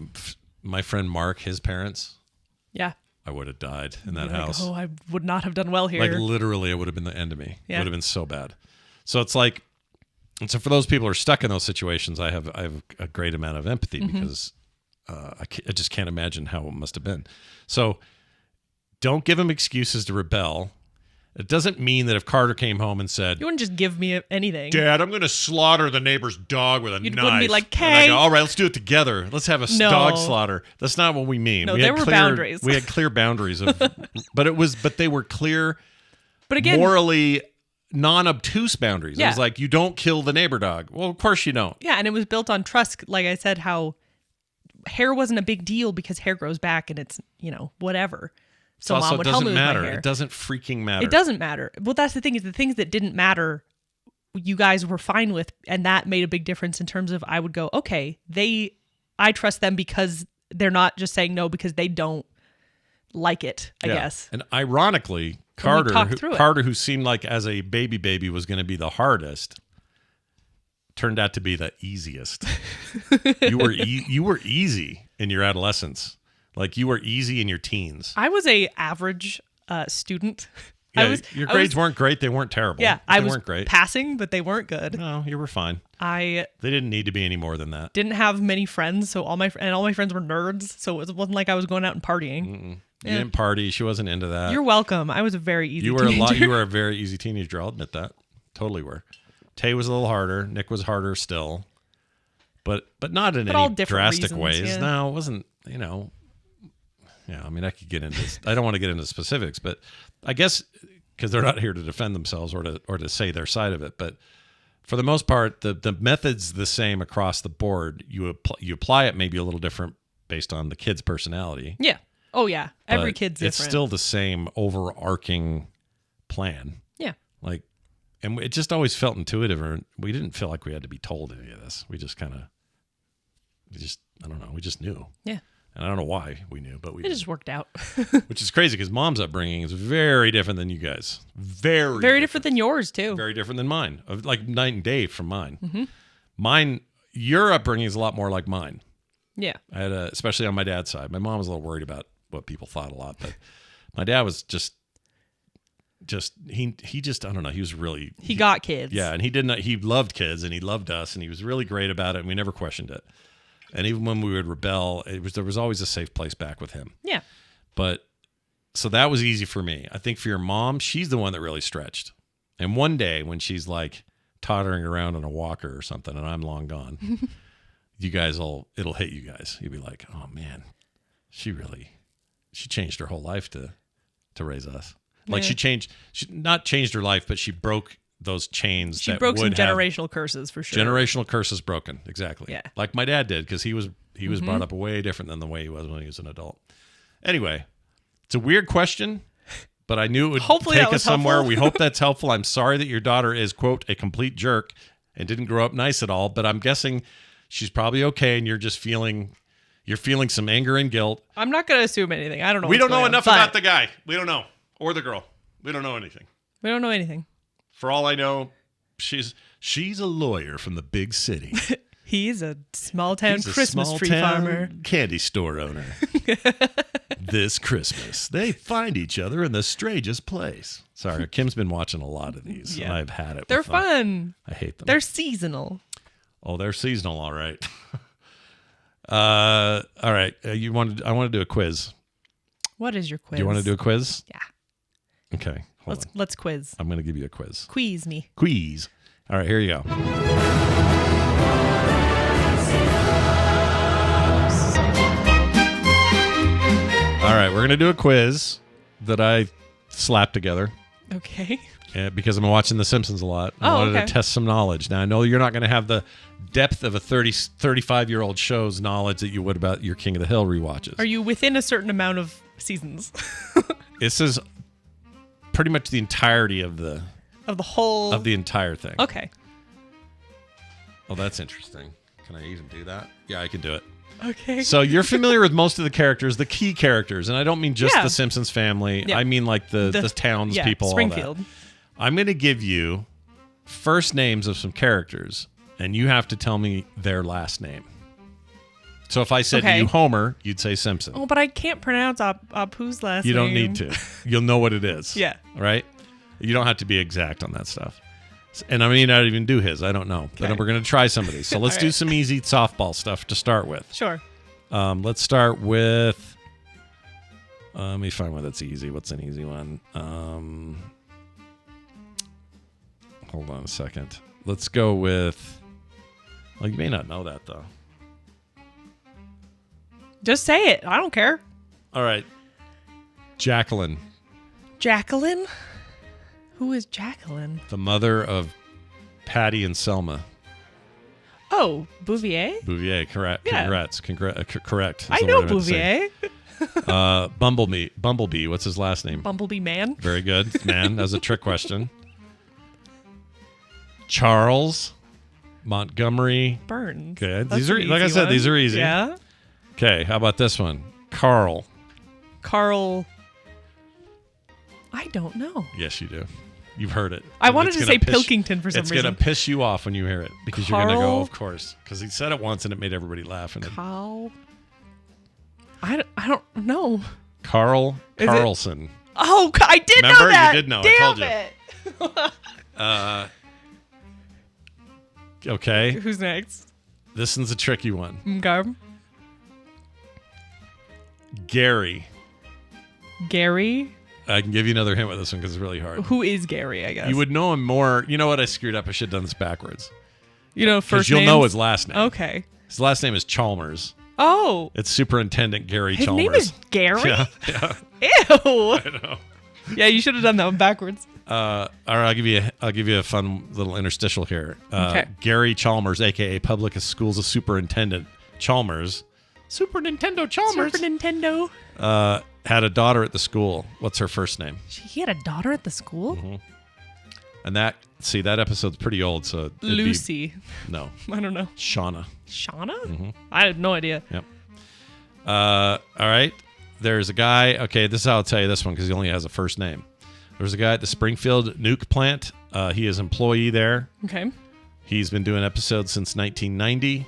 S1: my friend Mark, his parents,
S2: yeah,
S1: I would have died in that house.
S2: I would not have done well here.
S1: Like literally, it would have been the end of me.
S2: Yeah.
S1: It would have been so bad. So it's like, and so for those people who are stuck in those situations, I have a great amount of empathy because I just can't imagine how it must have been. So don't give them excuses to rebel. It doesn't mean that if Carter came home and said,
S2: you wouldn't just give me anything.
S1: Dad, I'm going to slaughter the neighbor's dog with a knife.
S2: Wouldn't be like,
S1: and I go, all right, let's do it together. Let's have a dog slaughter. That's not what we mean.
S2: No, there were boundaries.
S1: We had clear boundaries but they were clear,
S2: but again,
S1: morally non-obtuse boundaries.
S2: Yeah.
S1: It was like, you don't kill the neighbor dog. Well, of course you don't.
S2: Yeah, and it was built on trust. Like I said, how hair wasn't a big deal because hair grows back and it's, whatever. So
S1: also,
S2: Mom would help me with my hair.
S1: It doesn't freaking matter.
S2: It doesn't matter. Well, that's the thing, is the things that didn't matter, you guys were fine with, and that made a big difference in terms of I would go, okay, I trust them because they're not just saying no because they don't like it, I guess.
S1: And ironically, Carter, who seemed like as a baby was going to be the hardest, turned out to be the easiest. You were easy in your adolescence. Like, you were easy in your teens.
S2: I was a average student.
S1: Yeah, your grades weren't great. They weren't terrible.
S2: Yeah,
S1: they
S2: I was
S1: weren't great.
S2: Passing, but they weren't good.
S1: No, you were fine.
S2: They
S1: didn't need to be any more than that.
S2: Didn't have many friends, so all my friends were nerds. So it wasn't like I was going out and partying.
S1: You didn't party. She wasn't into that.
S2: You're welcome. I was a very easy teenager.
S1: You were a very easy teenager. I'll admit that. Totally were. Tay was a little harder. Nick was harder still, but not in any drastic reasons, ways. Yeah. No, it wasn't. Yeah, I mean, I could get into this. I don't want to get into specifics, but I guess because they're not here to defend themselves or to say their side of it. But for the most part, the method's the same across the board. You apply it maybe a little different based on the kid's personality.
S2: Yeah. Oh, yeah. Every kid's different.
S1: It's still the same overarching plan.
S2: Yeah.
S1: Like, and it just always felt intuitive. Or we didn't feel like we had to be told any of this. We just I don't know. We just knew.
S2: Yeah.
S1: And I don't know why we knew, but we
S2: did. Just worked out.
S1: Which is crazy because Mom's upbringing is very different than you guys.
S2: Very different than yours, too.
S1: Very different than mine. Like night and day from mine.
S2: Mm-hmm.
S1: Your upbringing is a lot more like mine.
S2: Yeah.
S1: I had especially on my dad's side. My mom was a little worried about what people thought a lot, but my dad was just he just, I don't know, he was really...
S2: He got kids.
S1: Yeah, and he loved kids and he loved us and he was really great about it and we never questioned it. And even when we would rebel, there was always a safe place back with him.
S2: Yeah.
S1: But so that was easy for me. I think for your mom, she's the one that really stretched. And one day when she's like tottering around on a walker or something and I'm long gone, it'll hit you guys. You'll be like, oh man, she changed her whole life to raise us. Like she not changed her life, but she broke those chains.
S2: She broke some generational curses for sure.
S1: Generational curses broken, exactly.
S2: Yeah.
S1: Like my dad did, because he was brought up way different than the way he was when he was an adult. Anyway, it's a weird question, but I knew it would take us somewhere.
S2: Helpful.
S1: We hope that's helpful. I'm sorry that your daughter is, quote, a complete jerk and didn't grow up nice at all, but I'm guessing she's probably okay and you're just feeling some anger and guilt.
S2: I'm not going to assume anything. I don't know.
S1: We don't know enough about the guy. We don't know. Or the girl. We don't know anything.
S2: We don't know anything.
S1: For all I know, she's a lawyer from the big city.
S2: He's a small town Christmas tree farmer.
S1: Candy store owner. This Christmas, they find each other in the strangest place. Sorry, Kim's been watching a lot of these, and I've had it.
S2: They're fun.
S1: I hate them.
S2: They're seasonal.
S1: Oh, they're seasonal, all right. All right. I want to do a quiz.
S2: What is your quiz?
S1: Do you want to do a quiz?
S2: Yeah.
S1: Okay.
S2: Let's quiz.
S1: I'm going to give you a quiz.
S2: Quiz me.
S1: Quiz. All right, here you go. All right, we're going to do a quiz that I slapped together.
S2: Okay.
S1: Because I'm watching The Simpsons a lot. I wanted to test some knowledge. Now, I know you're not going to have the depth of a 35-year-old show's knowledge that you would about your King of the Hill rewatches.
S2: Are you within a certain amount of seasons?
S1: This is pretty much the entirety of the
S2: Of the whole...
S1: Of the entire thing.
S2: Okay.
S1: Oh, that's interesting. Can I even do that? Yeah, I can do it.
S2: Okay.
S1: So you're familiar with most of the characters, the key characters, and I don't mean just the Simpsons family.
S2: Yeah.
S1: I mean like the towns people,
S2: Springfield.
S1: all that. I'm going to give you first names of some characters, and you have to tell me their last name. So if I said to you Homer, you'd say Simpson.
S2: Oh, but I can't pronounce Apu's last name.
S1: You don't need to. You'll know what it is.
S2: Yeah.
S1: Right? You don't have to be exact on that stuff. And I may not even do his. I don't know.
S2: Okay.
S1: But we're going to try some of these. So let's do some easy softball stuff to start with.
S2: Sure.
S1: Let's start with... let me find one that's easy. What's an easy one? Hold on a second. Let's go with... Well, you may not know that, though.
S2: Just say it. I don't care.
S1: All right. Jacqueline.
S2: Jacqueline? Who is Jacqueline?
S1: The mother of Patty and Selma.
S2: Oh, Bouvier?
S1: Bouvier, correct.
S2: Yeah.
S1: Congrats. Correct.
S2: I know Bouvier.
S1: Bumblebee. What's his last name?
S2: Bumblebee Man.
S1: Very good. Man, that was a trick question. Charles Montgomery
S2: Burns.
S1: Okay.
S2: That's
S1: These are,
S2: an
S1: like I
S2: easy
S1: said,
S2: one.
S1: these are easy.
S2: Yeah.
S1: Okay. How about this one? Carl.
S2: I don't know.
S1: Yes, you do. You've heard it.
S2: I
S1: And
S2: wanted
S1: it's
S2: to
S1: gonna
S2: say Pilkington for some reason.
S1: It's going to piss you off when you hear it because you're going to go,
S2: Carl?
S1: of course. Because he said it once and it made everybody laugh. And
S2: Carl. I don't know.
S1: Carl
S2: Is it-
S1: Carlson.
S2: Oh, I did
S1: Remember?
S2: know that.
S1: You did know.
S2: Damn
S1: I told you. Okay.
S2: Who's next?
S1: This one's a tricky one.
S2: Garb.
S1: Gary.
S2: Gary.
S1: I can give you another hint with this one because it's really hard.
S2: Who is Gary, I guess?
S1: You would know him more. You know what? I screwed up. I should have done this backwards.
S2: You know,
S1: Because
S2: first
S1: you'll
S2: names?
S1: know his last name.
S2: Okay.
S1: His last name is Chalmers.
S2: Oh.
S1: It's Superintendent Gary
S2: His
S1: Chalmers.
S2: name is Gary?
S1: Yeah.
S2: Ew.
S1: I know.
S2: Yeah, you should have done that one backwards.
S1: All right, I'll give you a fun little interstitial here.
S2: Okay.
S1: Gary Chalmers, aka Public Schools Superintendent Chalmers, Super Nintendo Chalmers,
S2: Super Nintendo.
S1: had a daughter at the school. What's her first name?
S2: He had a daughter at the school?
S1: Mm-hmm. And that episode's pretty old, so it'd be-
S2: Lucy.
S1: no,
S2: I don't know.
S1: Shauna.
S2: Shauna?
S1: Mm-hmm.
S2: I had no idea.
S1: Yep. All right. There's a guy. Okay, this is how I'll tell you this one because he only has a first name. There's a guy at the Springfield nuke plant. He is employee there.
S2: Okay.
S1: He's been doing episodes since 1990.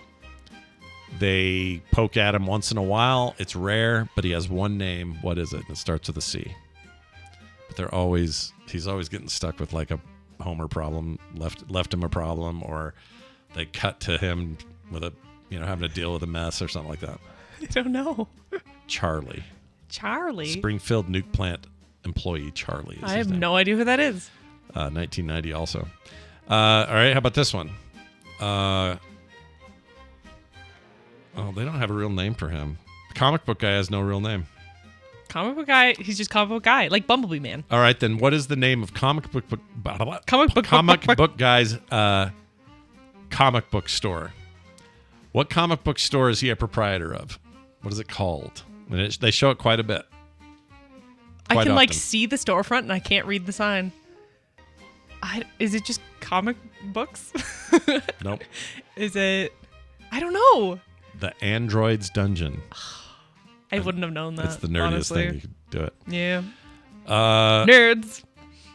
S1: They poke at him once in a while. It's rare, but he has one name. What is it? It starts with a C. But he's always getting stuck with like a Homer problem, left him a problem, or they cut to him with having to deal with a mess or something like that.
S2: I don't know.
S1: Charlie. Springfield nuke plant employee Charlie.
S2: I have no idea who that is.
S1: 1990 also. All right, how about this one? They don't have a real name for him. The comic book guy has no real name.
S2: Comic book guy? He's just comic book guy, like Bumblebee Man.
S1: All right, then what is the name of comic book guy's comic book store? What comic book store is he a proprietor of? What is it called? And they show it quite a bit.
S2: I can
S1: often.
S2: see the storefront and I can't read the sign. Is it just comic books?
S1: Nope.
S2: Is it? I don't know.
S1: The Android's Dungeon.
S2: I wouldn't have known that.
S1: It's the nerdiest
S2: honestly.
S1: thing you could do it.
S2: Yeah.
S1: Nerds.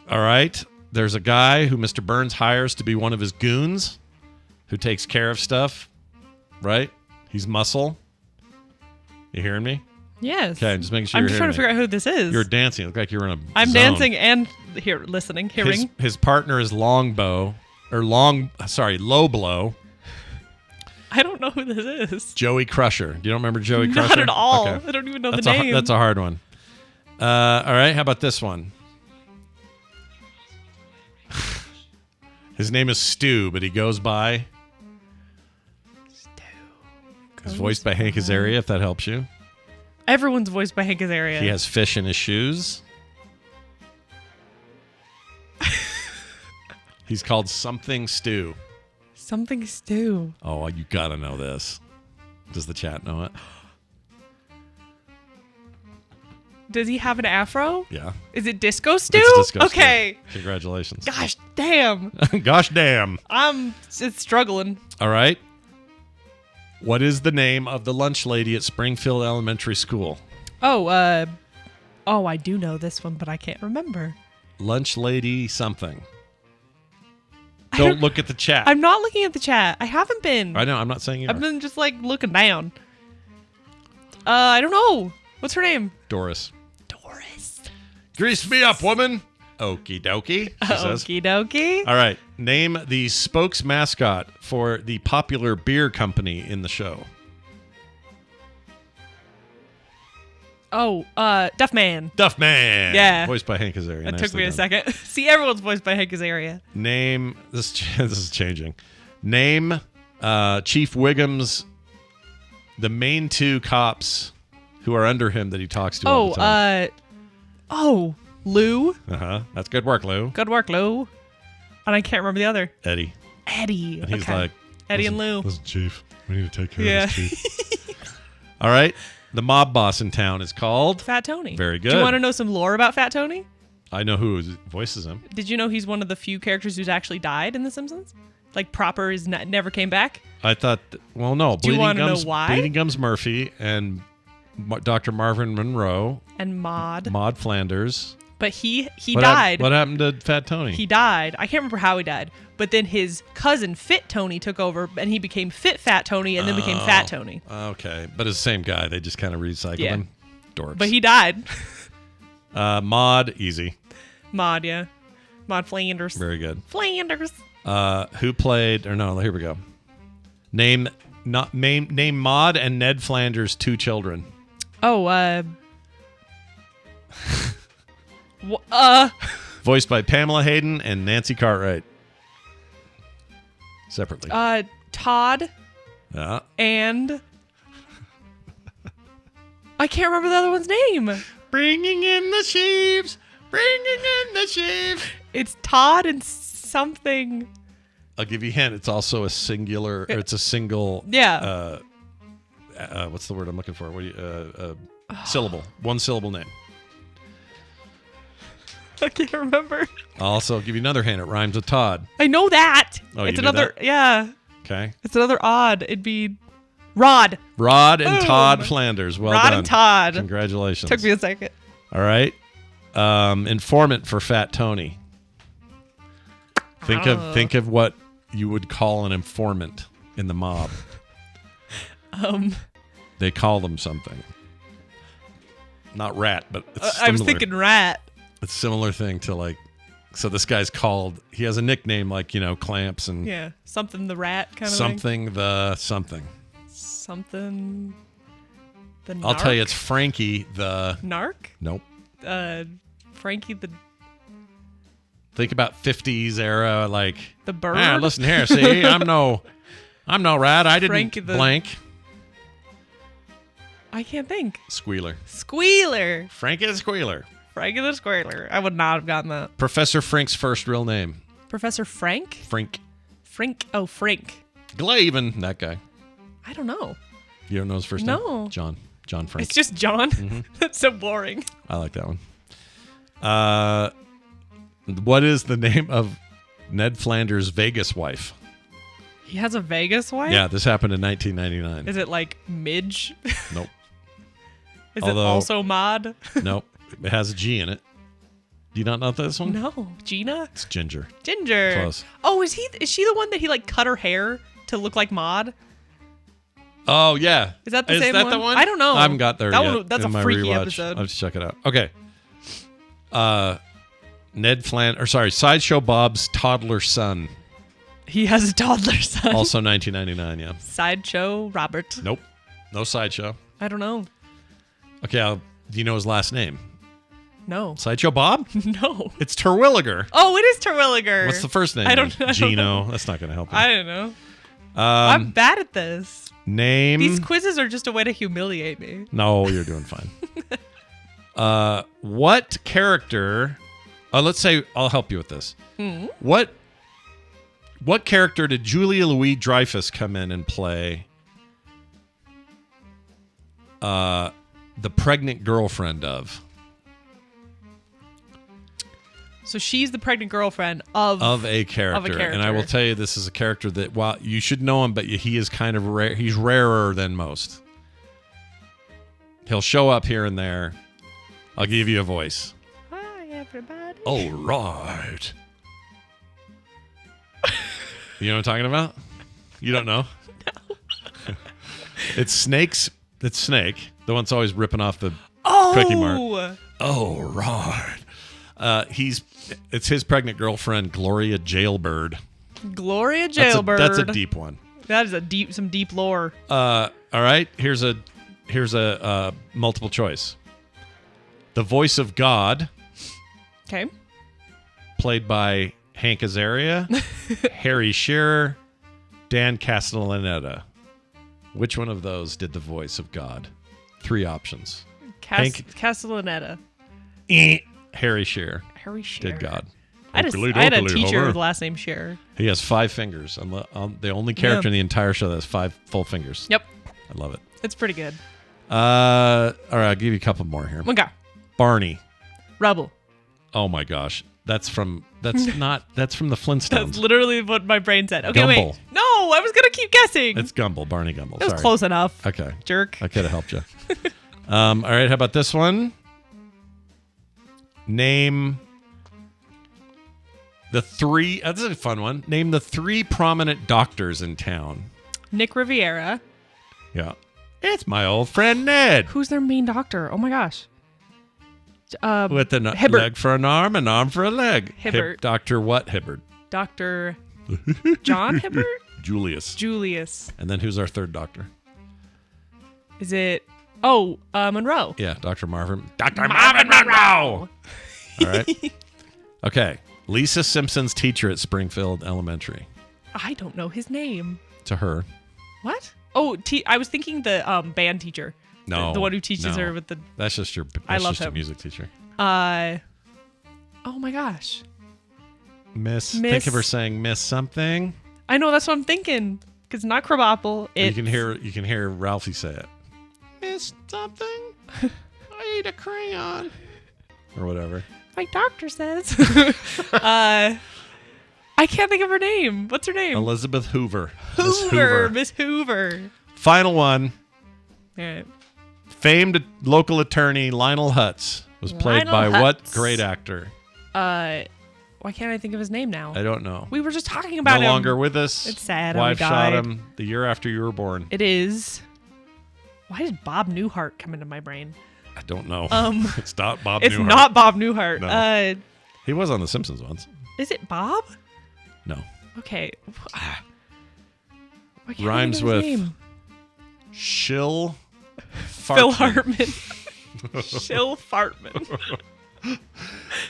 S1: All right. There's a guy who Mr. Burns hires to be one of his goons who takes care of stuff. Right? He's muscle. You hearing me?
S2: Yes.
S1: Okay, just making sure
S2: I'm
S1: you're
S2: just trying to
S1: hearing
S2: figure out who this is.
S1: You're dancing. You look like you're in a
S2: I'm
S1: zone.
S2: dancing and hearing.
S1: His partner is Low Blow.
S2: I don't know who this is.
S1: Joey Crusher. You don't remember Joey Crusher?
S2: Not at all.
S1: Okay.
S2: I don't even know
S1: That's
S2: the name.
S1: That's a hard one. All right, how about this one? His name is Stu, but he goes by... He's voiced by Hank Azaria, if that helps you.
S2: Everyone's voiced by Hank Azaria.
S1: He has fish in his shoes. He's called Something Stew.
S2: Something Stew.
S1: Oh, you gotta know this. Does the chat know it?
S2: Does he have an afro?
S1: Yeah.
S2: Is it Disco Stew?
S1: It's Disco
S2: okay.
S1: Stew. Congratulations.
S2: Gosh, damn.
S1: Gosh damn.
S2: It's struggling.
S1: All right. What is the name of the lunch lady at Springfield Elementary School?
S2: Oh, I do know this one, but I can't remember.
S1: Lunch lady something. Don't look at the chat.
S2: I'm not looking at the chat. I haven't been.
S1: I know. I'm not saying you are.
S2: I've been just like looking down. I don't know. What's her name?
S1: Doris.
S2: Doris.
S1: Grease me up, woman. Okie dokie, she says.
S2: Okie dokie.
S1: All right. Name the spokes mascot for the popular beer company in the show.
S2: Oh, Duffman.
S1: Duffman.
S2: Yeah.
S1: Voiced by Hank Azaria.
S2: It took me a second. See, everyone's voiced by Hank Azaria.
S1: Name, this is changing. Name Chief Wiggum's, the main two cops who are under him that he talks to all the time.
S2: Lou.
S1: Uh-huh. That's good work, Lou.
S2: Good work, Lou. And I can't remember the other.
S1: Eddie.
S2: Eddie.
S1: And he's
S2: okay.
S1: like,
S2: Eddie and Lou.
S1: Listen, Chief, we need to take care of this, Chief. All right. The mob boss in town is called
S2: Fat Tony.
S1: Very good.
S2: Do you want to know some lore about Fat Tony?
S1: I know who voices him.
S2: Did you know he's one of the few characters who's actually died in The Simpsons? Like proper is never came back?
S1: I thought, well, no.
S2: Do you want to know why?
S1: Bleeding Gums Murphy and Dr. Marvin Monroe.
S2: And Maude.
S1: Maude Flanders.
S2: But he died.
S1: What happened to Fat Tony?
S2: He died. I can't remember how he died. But then his cousin Fit Tony took over, and he became Fit Fat Tony, and then became Fat Tony.
S1: Okay, but it's the same guy. They just kind of recycled him. Dorks.
S2: But he died.
S1: Maude, easy.
S2: Maude, yeah. Maude Flanders.
S1: Very good.
S2: Flanders.
S1: Who played? Or no, here we go. Name Maude and Ned Flanders' two children.
S2: Oh,
S1: Voiced by Pamela Hayden and Nancy Cartwright. Separately.
S2: Todd.
S1: Yeah.
S2: And I can't remember the other one's name.
S1: Bringing in the sheaves. Bringing in the sheaves.
S2: It's Todd and something.
S1: I'll give you a hint. It's also a singular. Or it's a single.
S2: Yeah.
S1: What's the word I'm looking for? What do you? Syllable. One syllable name.
S2: I can't remember.
S1: I'll also give you another hint. It rhymes with Todd.
S2: I know that.
S1: Oh,
S2: it's
S1: you knew
S2: another.
S1: that?
S2: Yeah.
S1: Okay.
S2: It's another odd. It'd be Rod.
S1: Rod and
S2: Boom.
S1: Todd Flanders. Well
S2: Rod
S1: done.
S2: and Todd.
S1: Congratulations.
S2: Took me a second.
S1: All right. Informant for Fat Tony. Think of what you would call an informant in the mob. They call them something. Not rat, but it's similar.
S2: I was thinking rat.
S1: It's a similar thing to like. So this guy's called. He has a nickname like Clamps and
S2: Yeah, something the rat kind of
S1: something
S2: thing.
S1: the something.
S2: Something. The narc?
S1: I'll tell you, it's Frankie the.
S2: Narc.
S1: Nope.
S2: Frankie the.
S1: Think about 50s era, like
S2: The bird.
S1: Listen here, see, I'm no rat. I didn't
S2: Frankie the-
S1: blank.
S2: I can't think.
S1: Squealer.
S2: Squealer.
S1: Frankie the Squealer.
S2: Frankie the Squealer. I would not have gotten that.
S1: Professor Frink's first real name.
S2: Professor Frank?
S1: Frink.
S2: Frank. Oh, Frank.
S1: Glavin, that guy.
S2: I don't know.
S1: You don't know his first
S2: No.
S1: name? John. John Frank.
S2: It's just John.
S1: Mm-hmm.
S2: That's so boring.
S1: I like that one. What is the name of Ned Flanders' Vegas wife?
S2: He has a Vegas wife?
S1: Yeah, this happened in 1999.
S2: Is it like Midge?
S1: Nope.
S2: Is
S1: Although-
S2: it also Mod?
S1: Nope. It has a G in it. Do you not know this one?
S2: No. Gina?
S1: It's Ginger.
S2: Ginger.
S1: Close.
S2: Oh, is she the one that he like cut her hair to look like Mod?
S1: Oh, yeah.
S2: Is that the same
S1: that
S2: one?
S1: the one?
S2: I don't know.
S1: I haven't got there
S2: That
S1: yet.
S2: one- that's
S1: in
S2: a
S1: my
S2: freaky
S1: rewatch.
S2: episode.
S1: I'll have to check it out. Okay. Sideshow Bob's toddler son.
S2: He has a toddler son.
S1: Also 1999, yeah.
S2: Sideshow Robert.
S1: Nope. No Sideshow.
S2: I don't know.
S1: Okay, do you know his last name?
S2: No.
S1: Sideshow Bob?
S2: No.
S1: It's Terwilliger.
S2: Oh, it is Terwilliger.
S1: What's the first name?
S2: I don't
S1: then?
S2: know.
S1: Gino. That's not going to help you.
S2: I don't know. I'm bad at this.
S1: Name.
S2: These quizzes are just a way to humiliate me.
S1: No, you're doing fine. What character? Let's say I'll help you with this. What character did Julia Louis-Dreyfus come in and play? The pregnant girlfriend of.
S2: So she's the pregnant girlfriend of
S1: a character. And I will tell you, this is a character that, while you should know him, but he is kind of rare. He's rarer than most. He'll show up here and there. I'll give you a voice.
S2: Hi, everybody.
S1: All right. You know what I'm talking about? You don't know? No. It's Snake's. It's Snake, the one that's always ripping off the Quickie Mart. Oh, right. It's his pregnant girlfriend, Gloria Jailbird.
S2: Gloria Jailbird.
S1: That's a deep one.
S2: That is some deep lore.
S1: All right. Here's a multiple choice. The voice of God.
S2: Okay.
S1: Played by Hank Azaria, Harry Shearer, Dan Castellaneta. Which one of those did the voice of God? 3 options.
S2: Castellaneta.
S1: Harry Shearer.
S2: Harry Shearer.
S1: Did God.
S2: I had a teacher with last name Shearer.
S1: He has 5 fingers. I'm the only character in the entire show that has 5 full fingers.
S2: Yep.
S1: I love it.
S2: It's pretty good.
S1: All right, I'll give you a couple more here.
S2: Okay.
S1: Barney.
S2: Rubble.
S1: Oh my gosh. That's from the Flintstones.
S2: That's literally what my brain said. Okay,
S1: Gumball.
S2: wait. No, I was gonna keep guessing.
S1: It's Gumball, Barney Gumball.
S2: It was close enough.
S1: Okay.
S2: Jerk.
S1: I could have helped you. All right, how about this one? Name the 3. That's a fun one. Name the 3 prominent doctors in town.
S2: Nick Riviera.
S1: Yeah. It's my old friend Ned.
S2: Who's their main doctor? Oh my gosh.
S1: With a leg for an arm for a leg.
S2: Hibbert.
S1: Dr. what Hibbert?
S2: Dr. John Hibbert?
S1: Julius. And then who's our 3rd doctor?
S2: Is it... Oh, Monroe.
S1: Yeah, Dr. Marvin. Dr. Marvin Monroe! All right. Okay. Lisa Simpson's teacher at Springfield Elementary.
S2: I don't know his name.
S1: To her.
S2: What? Oh, I was thinking the band teacher.
S1: No.
S2: The one who teaches her with the...
S1: That's just your music teacher.
S2: Oh my gosh.
S1: Miss. Think of her saying Miss something.
S2: I know, that's what I'm thinking. Because not Krabappel.
S1: You can hear Ralphie say it. Miss something. I ate a crayon. Or whatever.
S2: My doctor says. I can't think of her name. What's her name?
S1: Elizabeth Hoover.
S2: Miss Hoover.
S1: Final one.
S2: All right.
S1: Famed local attorney Lionel Hutz was played by what great actor?
S2: Why can't I think of his name now?
S1: I don't know.
S2: We were just talking about him.
S1: No longer with us.
S2: It's sad.
S1: Wife shot him the year after you were born.
S2: It is. Why did Bob Newhart come into my brain?
S1: I don't know. It's not Bob Newhart.
S2: It's not Bob Newhart.
S1: No. He was on The Simpsons once.
S2: Is it Bob?
S1: No.
S2: Okay.
S1: Rhymes with Shill Fartman.
S2: Phil Hartman. Shill Fartman.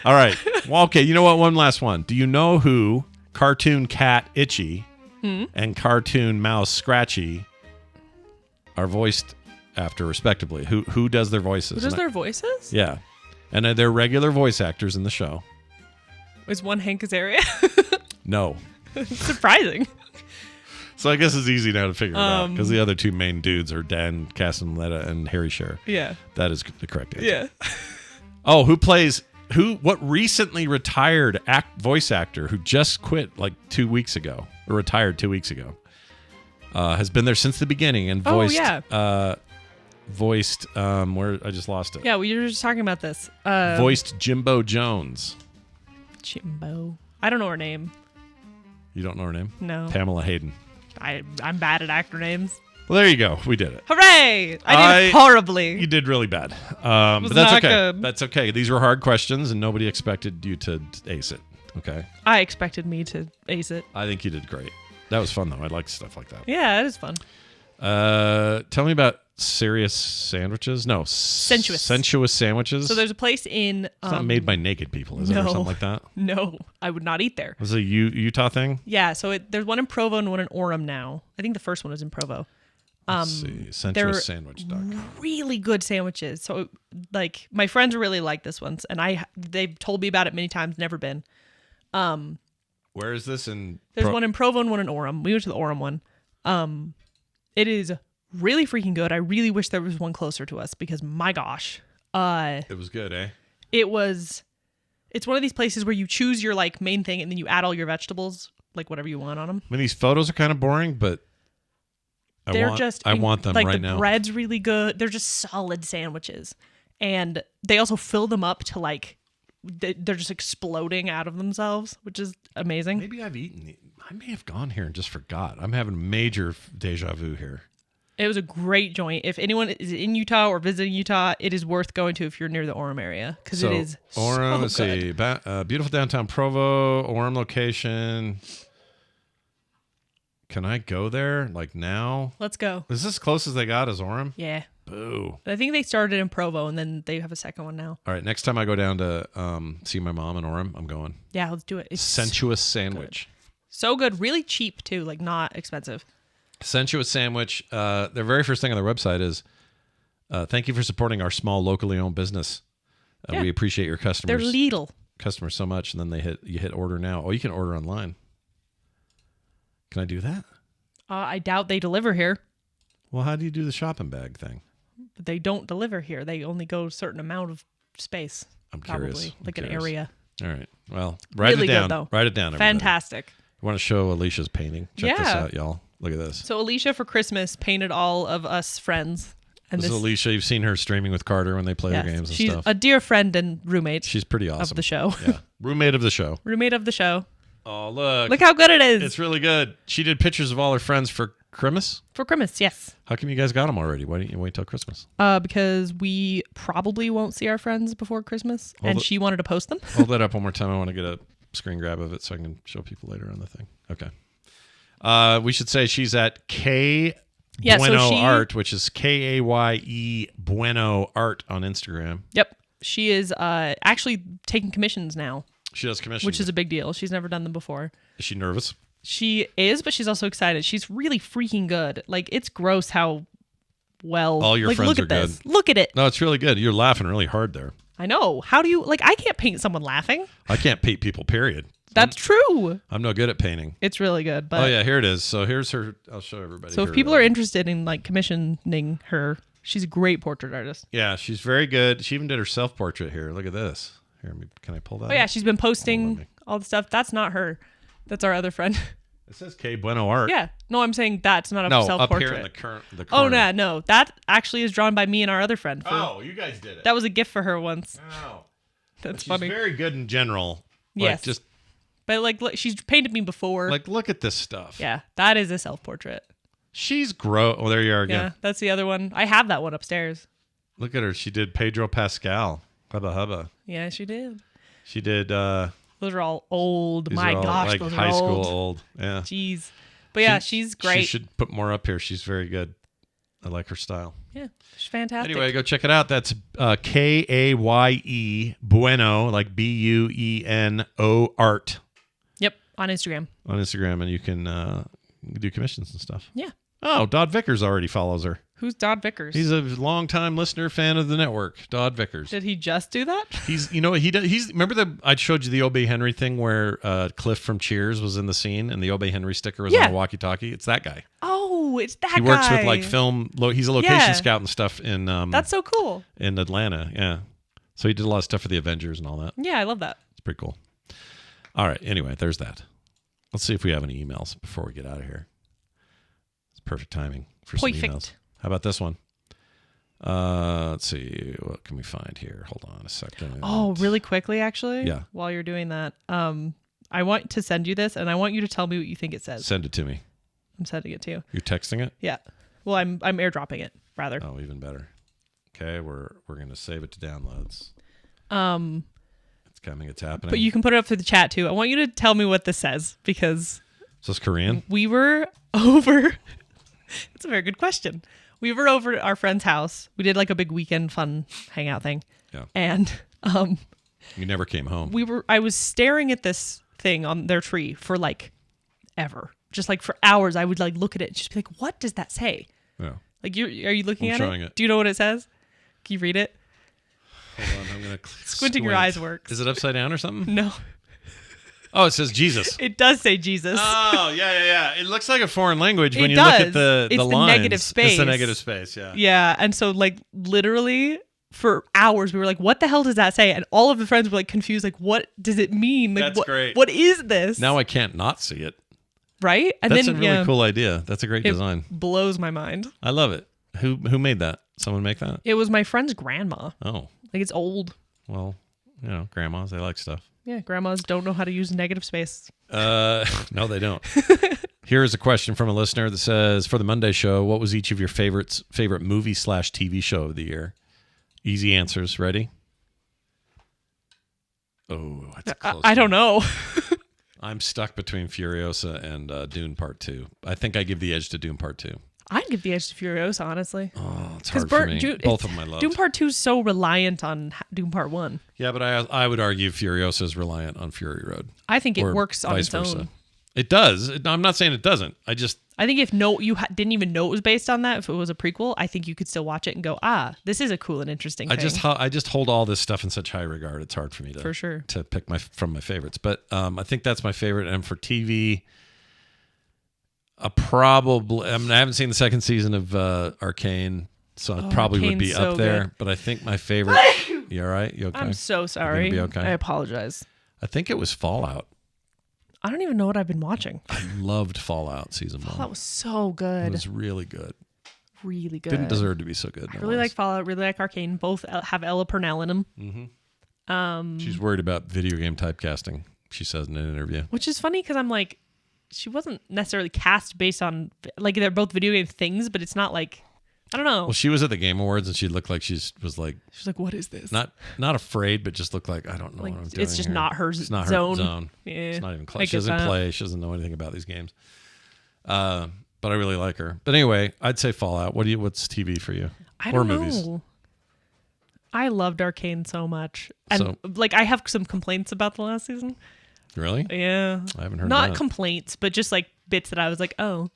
S1: All right. Well, okay. You know what? One last one. Do you know who cartoon cat Itchy and cartoon mouse Scratchy are voiced after, respectively? Who does their voices?
S2: Who does their voices?
S1: Yeah. And they're regular voice actors in the show.
S2: Is one Hank Azaria?
S1: No.
S2: Surprising.
S1: So I guess it's easy now to figure it out because the other 2 main dudes are Dan Castellaneta and Harry Shearer.
S2: Yeah.
S1: That is the correct answer.
S2: Yeah.
S1: Oh, what recently retired voice actor who just quit like 2 weeks ago, or retired 2 weeks ago, has been there since the beginning and voiced, where I just lost it.
S2: Yeah, we were just talking about this.
S1: Voiced Jimbo Jones.
S2: Jimbo. I don't know her name.
S1: You don't know her name?
S2: No.
S1: Pamela Hayden.
S2: I'm bad at actor names.
S1: Well, there you go. We did it.
S2: Hooray! I did horribly.
S1: You did really bad. But that's okay.
S2: Good.
S1: That's okay. These were hard questions, and nobody expected you to ace it. Okay.
S2: I expected me to ace it.
S1: I think you did great. That was fun, though. I like stuff like that.
S2: Yeah, it is fun.
S1: Tell me about serious sandwiches. No,
S2: sensuous
S1: sandwiches.
S2: So there's a place in.
S1: It's not made by naked people, is it, or something like that?
S2: No, I would not eat there.
S1: Was it a Utah thing?
S2: Yeah. So there's one in Provo and one in Orem now. I think the first one was in Provo.
S1: Let's see. Sensuous sandwich duck.
S2: Really good sandwiches. So like my friends really like this one, and they've told me about it many times. Never been.
S1: Where is this in?
S2: There's one in Provo and one in Orem. We went to the Orem one. It is really freaking good. I really wish there was one closer to us because my gosh.
S1: It was good, eh?
S2: It was It's one of these places where you choose your like main thing and then you add all your vegetables, like whatever you want on them.
S1: I mean, these photos are kind of boring, but I want them
S2: like
S1: right
S2: the
S1: now.
S2: Bread's really good. They're just solid sandwiches. And they also fill them up to like, they're just exploding out of themselves, which is amazing.
S1: Maybe I may have gone here and just forgot. I'm having major deja vu here.
S2: It was a great joint. If anyone is in Utah or visiting Utah, it is worth going to if you're near the Orem area because it is
S1: Orem,
S2: so
S1: let's
S2: good.
S1: see. Beautiful downtown Provo, Orem location. Can I go there like now?
S2: Let's go.
S1: Is this as close as they got as Orem?
S2: Yeah.
S1: Boo.
S2: I think they started in Provo and then they have a second one now.
S1: All right, next time I go down to see my mom in Orem, I'm going.
S2: Yeah, let's do it. It's
S1: Sensuous sandwich.
S2: Good. So good. Really cheap too, like not expensive.
S1: Sensuous sandwich. Their very first thing on their website is, thank you for supporting our small locally owned business.
S2: Yeah.
S1: We appreciate your customers.
S2: They're Lidl.
S1: Customers so much, and then you hit order now. Oh, you can order online. Can I do that?
S2: I doubt they deliver here.
S1: Well, how do you do the shopping bag thing?
S2: But they don't deliver here. They only go a certain amount of space.
S1: I'm
S2: probably,
S1: curious.
S2: like an area.
S1: All right. Well, write
S2: Really
S1: it down.
S2: good, though.
S1: Write it down. Everybody.
S2: Fantastic.
S1: You want to show Alicia's painting? Check this
S2: Yeah.
S1: out, y'all. Look at this.
S2: So Alicia for Christmas painted all of us friends. And
S1: This is Alicia. You've seen her streaming with Carter when they play
S2: yes,
S1: their games and
S2: she's
S1: stuff.
S2: a dear friend and roommate.
S1: She's pretty awesome.
S2: Of the show.
S1: Yeah. Roommate of the show.
S2: Roommate of the show.
S1: Oh, look.
S2: Look how good it is.
S1: It's really good. She did pictures of all her friends for Christmas.
S2: For Christmas, yes.
S1: How come you guys got them already? Why didn't you wait till Christmas?
S2: Because we probably won't see our friends before Christmas, and she wanted to post them.
S1: Hold that up one more time. I want to get a screen grab of it so I can show people later on the thing. Okay. We should say she's at K Bueno Art, which is Kaye Bueno Art on Instagram.
S2: Yep. She is actually taking commissions now.
S1: She does commissions.
S2: Which is a big deal. She's never done them before.
S1: Is she nervous?
S2: She is, but she's also excited. She's really freaking good. Like, it's gross how well...
S1: All your friends
S2: look
S1: are
S2: at this.
S1: good.
S2: Look at it.
S1: No, it's really good. You're laughing really hard there.
S2: I know. How do you... Like, I can't paint someone laughing.
S1: I can't paint people, period.
S2: That's true.
S1: I'm no good at painting.
S2: It's really good. But
S1: oh, yeah. Here it is. So here's her... I'll show everybody.
S2: So if people are interested in, like, commissioning her, she's a great portrait artist.
S1: Yeah, she's very good. She even did her self-portrait here. Look at this. Here, can I pull that
S2: Oh, yeah.
S1: up?
S2: She's been posting all the stuff. That's not her. That's our other friend.
S1: It says K Bueno Art.
S2: Yeah. No, I'm saying that's not a
S1: no,
S2: self-portrait.
S1: up here in the corner.
S2: Oh, no. That actually is drawn by me and our other friend.
S1: You guys did it.
S2: That was a gift for her once.
S1: Oh.
S2: That's
S1: she's
S2: funny.
S1: She's very good in general.
S2: Yes.
S1: Just,
S2: but, like, look, she's painted me before.
S1: Like, look at this stuff.
S2: Yeah. That is a self-portrait.
S1: She's gross. Oh, there you are again.
S2: Yeah. That's the other one. I have that one upstairs.
S1: Look at her. She did Pedro Pascal. Hubba hubba.
S2: Yeah, she did.
S1: She did...
S2: those are all old. My gosh,
S1: like
S2: those
S1: high
S2: are
S1: school
S2: old.
S1: old. Yeah.
S2: Jeez. But yeah, she's great.
S1: She should put more up here. She's very good. I like her style.
S2: Yeah, she's fantastic.
S1: Anyway, go check it out. That's Kaye Bueno, like Bueno Art.
S2: Yep, on Instagram.
S1: On Instagram, and you can do commissions and stuff.
S2: Yeah.
S1: Oh, Dodd Vickers already follows her.
S2: Who's Dodd Vickers?
S1: He's a longtime listener, fan of the network. Dodd Vickers.
S2: Did he just do that?
S1: He's, you know, he does. Remember I showed you the Obey Henry thing where Cliff from Cheers was in the scene and the Obey Henry sticker was on a walkie-talkie. It's that guy.
S2: Oh, it's that guy.
S1: He works with like film. He's a location scout and stuff in.
S2: That's so cool.
S1: In Atlanta, yeah. So he did a lot of stuff for the Avengers and all that.
S2: Yeah, I love that.
S1: It's pretty cool. All right. Anyway, there's that. Let's see if we have any emails before we get out of here. It's perfect timing for some emails. How about this one? Let's see. What can we find here? Hold on a second.
S2: Oh, really quickly, actually?
S1: Yeah.
S2: While you're doing that, I want to send you this, and I want you to tell me what you think it says.
S1: Send it to me.
S2: I'm sending it to you.
S1: You're texting it?
S2: Yeah. Well, I'm airdropping it, rather.
S1: Oh, even better. Okay, we're going to save it to downloads. It's coming. It's happening.
S2: But you can put it up through the chat, too. I want you to tell me what this says, because...
S1: So it's Korean?
S2: We were over... That's a very good question. We were over at our friend's house. We did like a big weekend fun hangout thing.
S1: Yeah.
S2: And
S1: you never came home.
S2: I was staring at this thing on their tree for like ever. Just like for hours. I would like look at it and just be like, what does that say?
S1: Yeah.
S2: Like are you looking
S1: I'm
S2: at
S1: showing it?
S2: Do you know what it says? Can you read it?
S1: Hold on, I'm gonna
S2: Squinting your eyes works.
S1: Is it upside down or something?
S2: No.
S1: Oh, it says Jesus.
S2: It does say Jesus.
S1: Oh, yeah. It looks like a foreign language when
S2: it
S1: you
S2: does.
S1: look at the
S2: It's
S1: lines.
S2: Negative space.
S1: It's the negative space, yeah.
S2: Yeah, and so like literally for hours. We were like, what the hell does that say? And all of the friends were like confused, like, what does it mean? Like,
S1: That's great.
S2: What is this?
S1: Now I can't not see it.
S2: Right? And
S1: That's
S2: then,
S1: a really cool idea. That's a great design.
S2: Blows my mind.
S1: I love it. Who made that? Someone make that?
S2: It was my friend's grandma.
S1: Oh.
S2: Like, it's old.
S1: Well, grandmas, they like stuff.
S2: Yeah, grandmas don't know how to use negative space.
S1: No, they don't. Here's a question from a listener that says, for the Monday show, what was each of your favorite movie/TV show of the year? Easy answers. Ready? Oh, that's a close
S2: I don't
S1: one.
S2: know.
S1: I'm stuck between Furiosa and Dune Part 2. I think I give the edge to Dune Part 2.
S2: I'd give the edge to Furiosa, honestly.
S1: Oh, it's hard for me. Both of them I love.
S2: Doom Part 2 is so reliant on Doom Part 1.
S1: Yeah, but I would argue Furiosa is reliant on Fury Road.
S2: I think it works on its own.
S1: It does. I'm not saying it doesn't. I think
S2: if you didn't even know it was based on that, if it was a prequel, I think you could still watch it and go, this is a cool and interesting thing.
S1: I just hold all this stuff in such high regard. It's hard for me to pick from my favorites. But I think that's my favorite. And for TV, I haven't seen the second season of Arcane, so it probably would be up there. Good. But I think my favorite. You all right? You okay?
S2: I'm so sorry.
S1: Be okay?
S2: I apologize.
S1: I think it was Fallout.
S2: I don't even know what I've been watching.
S1: I loved Fallout season 1.
S2: Fallout was so good.
S1: It was really good.
S2: Really good.
S1: Didn't deserve to be so good.
S2: I really like Fallout. Really like Arcane. Both have Ella Purnell in them.
S1: Mm-hmm. She's worried about video game typecasting. She says in an interview,
S2: which is funny because I'm like, she wasn't necessarily cast based on like they're both video game things, but it's not like I don't know.
S1: Well, she was at the Game Awards and she looked like she's like,
S2: what is this?
S1: Not afraid, but just looked like I don't know what I'm doing.
S2: It's just
S1: here.
S2: not her
S1: It's not
S2: zone.
S1: her zone.
S2: Yeah,
S1: it's not even close. She doesn't play. She doesn't know anything about these games. But I really like her. But anyway, I'd say Fallout. What's TV for you?
S2: I don't know.
S1: Movies?
S2: I loved Arcane so much, and I have some complaints about the last season.
S1: Really?
S2: Yeah.
S1: I haven't heard
S2: Not
S1: that.
S2: complaints, but just like bits that I was like, oh.